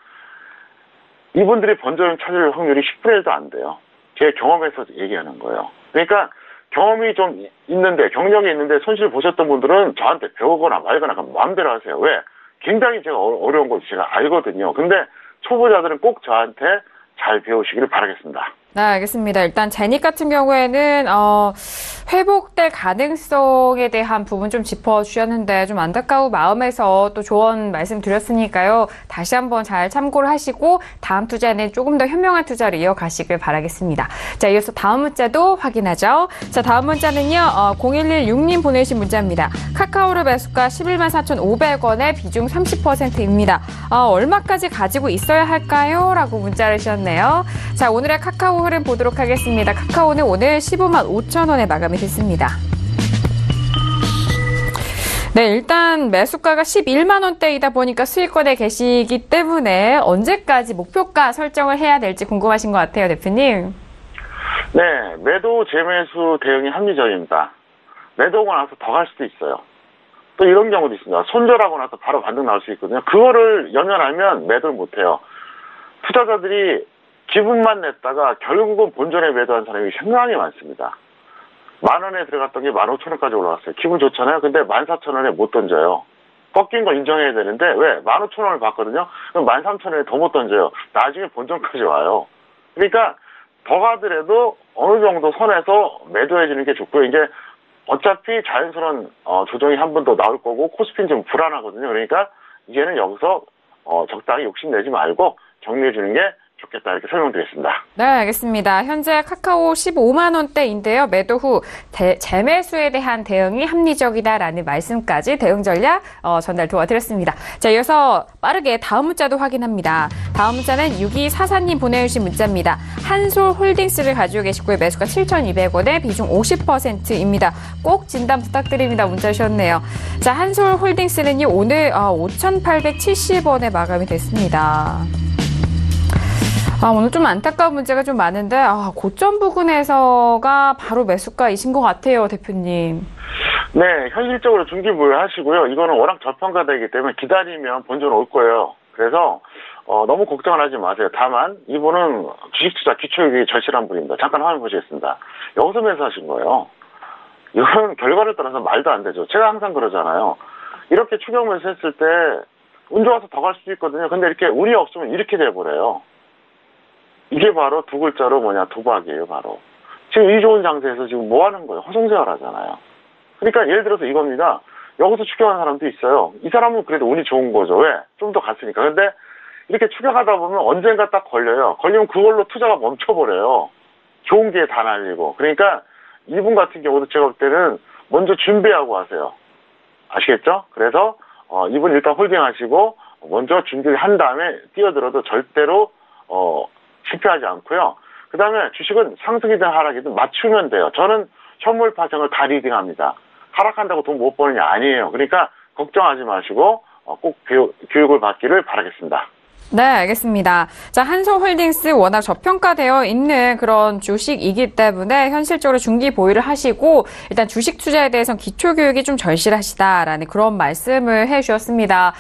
이분들이 번전을 찾을 확률이 10분의 1도 안 돼요. 제 경험에서 얘기하는 거예요. 그러니까 경험이 좀 있는데, 경력이 있는데 손실 보셨던 분들은 저한테 배우거나 말거나 마음대로 하세요. 왜? 굉장히 제가 어려운 거 제가 알거든요. 근데 초보자들은 꼭 저한테 잘 배우시기를 바라겠습니다. 네, 알겠습니다. 일단 제닉 같은 경우에는 회복될 가능성에 대한 부분 좀 짚어주셨는데 좀 안타까운 마음에서 또 조언 말씀드렸으니까요. 다시 한번 잘 참고를 하시고 다음 투자는 조금 더 현명한 투자를 이어가시길 바라겠습니다. 자, 이어서 다음 문자도 확인하죠. 자, 다음 문자는요. 0116님 보내신 문자입니다. 카카오를 매수가 11만 4,500원에 비중 30%입니다. 얼마까지 가지고 있어야 할까요? 라고 문자를 주셨네요. 자, 오늘의 카카오 흐름 보도록 하겠습니다. 카카오는 오늘 15만 5천 원에 마감이 됐습니다. 네, 일단 매수가가 11만 원대이다 보니까 수익권에 계시기 때문에 언제까지 목표가 설정을 해야 될지 궁금하신 것 같아요, 대표님. 네, 매도 재매수 대응이 합리적입니다. 매도하고 나서 더 갈 수도 있어요. 또 이런 경우도 있습니다. 손절하고 나서 바로 반등 나올 수 있거든요. 그거를 연연하면 매도를 못해요. 투자자들이 기분만 냈다가 결국은 본전에 매도한 사람이 상당히 많습니다. 10,000원에 들어갔던 게 15,000원까지 올라갔어요. 기분 좋잖아요. 근데 14,000원에 못 던져요. 꺾인 거 인정해야 되는데 왜? 15,000원을 받거든요. 그럼 13,000원에 더 못 던져요. 나중에 본전까지 와요. 그러니까 더 가더라도 어느 정도 선에서 매도해주는 게 좋고요. 이게 어차피 자연스러운 조정이 한 번 더 나올 거고 코스피는 좀 불안하거든요. 그러니까 이제는 여기서 적당히 욕심내지 말고 정리해주는 게 좋겠다 이렇게 설명드리겠습니다. 네, 알겠습니다. 현재 카카오 15만 원대인데요. 매도 후 재매수에 대한 대응이 합리적이다라는 말씀까지 대응 전략 전달 도와드렸습니다. 자, 이어서 빠르게 다음 문자도 확인합니다. 다음 문자는 6244님 보내주신 문자입니다. 한솔홀딩스를 가지고 계시고요. 매수가 7,200원에 비중 50%입니다. 꼭 진단 부탁드립니다. 문자 주셨네요. 자, 한솔홀딩스는요. 오늘 5,870원에 마감이 됐습니다. 오늘 좀 안타까운 문제가 좀 많은데, 고점 부근에서가 바로 매수가이신 것 같아요, 대표님. 네, 현실적으로 중기부여하시고요. 이거는 워낙 저평가되기 때문에 기다리면 본전 올 거예요. 그래서 너무 걱정을 하지 마세요. 다만 이분은 주식투자 기초유익이 절실한 분입니다. 잠깐 화면 보시겠습니다. 여기서 매수하신 거예요. 이건 결과를 따라서 말도 안 되죠. 제가 항상 그러잖아요. 이렇게 추격 매수했을 때 운 좋아서 더 갈 수도 있거든요. 근데 이렇게 운이 없으면 이렇게 돼버려요. 이게 바로 두 글자로 도박이에요, 바로. 지금 이 좋은 장세에서 지금 뭐 하는 거예요? 허송세월 하잖아요. 그러니까 예를 들어서 이겁니다. 여기서 추격하는 사람도 있어요. 이 사람은 그래도 운이 좋은 거죠. 왜? 좀 더 갔으니까. 근데 이렇게 추격하다 보면 언젠가 딱 걸려요. 걸리면 그걸로 투자가 멈춰버려요. 좋은 기회 다 날리고. 그러니까 이분 같은 경우도 제가 볼 때는 먼저 준비하고 하세요. 아시겠죠? 그래서 이분 일단 홀딩하시고 먼저 준비를 한 다음에 뛰어들어도 절대로 실패하지 않고요. 그 다음에 주식은 상승이든 하락이든 맞추면 돼요. 저는 현물 파생을 다 리딩합니다. 하락한다고 돈 못 버는 게 아니에요. 그러니까 걱정하지 마시고 꼭 교육을 받기를 바라겠습니다. 네, 알겠습니다. 자, 한솔홀딩스 워낙 저평가되어 있는 그런 주식이기 때문에 현실적으로 중기 보유를 하시고 일단 주식 투자에 대해서는 기초교육이 좀 절실하시다라는 그런 말씀을 해주셨습니다.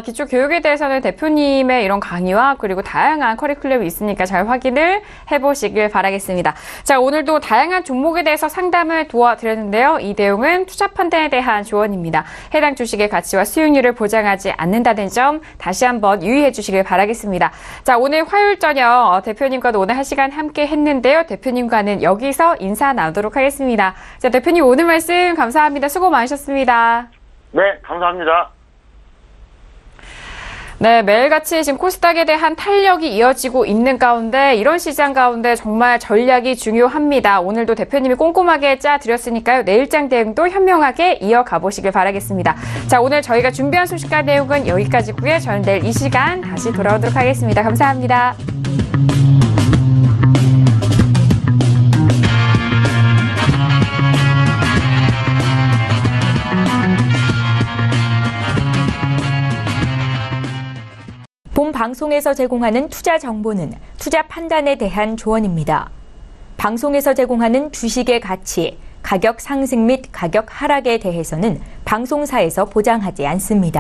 기초교육에 대해서는 대표님의 이런 강의와 그리고 다양한 커리큘럼이 있으니까 잘 확인을 해보시길 바라겠습니다. 자, 오늘도 다양한 종목에 대해서 상담을 도와드렸는데요. 이 내용은 투자 판단에 대한 조언입니다. 해당 주식의 가치와 수익률을 보장하지 않는다는 점 다시 한번 유의해 주시길 바라겠습니다. 자, 오늘 화요일 저녁 대표님과도 오늘 1시간 함께 했는데요. 대표님과는 여기서 인사 나누도록 하겠습니다. 자, 대표님 오늘 말씀 감사합니다. 수고 많으셨습니다. 네, 감사합니다. 네, 매일같이 지금 코스닥에 대한 탄력이 이어지고 있는 가운데 이런 시장 가운데 정말 전략이 중요합니다. 오늘도 대표님이 꼼꼼하게 짜드렸으니까요. 내일장 대응도 현명하게 이어가 보시길 바라겠습니다. 자, 오늘 저희가 준비한 소식과 내용은 여기까지고요. 저는 내일 이 시간 다시 돌아오도록 하겠습니다. 감사합니다. 본 방송에서 제공하는 투자 정보는 투자 판단에 대한 조언입니다. 방송에서 제공하는 주식의 가치, 가격 상승 및 가격 하락에 대해서는 방송사에서 보장하지 않습니다.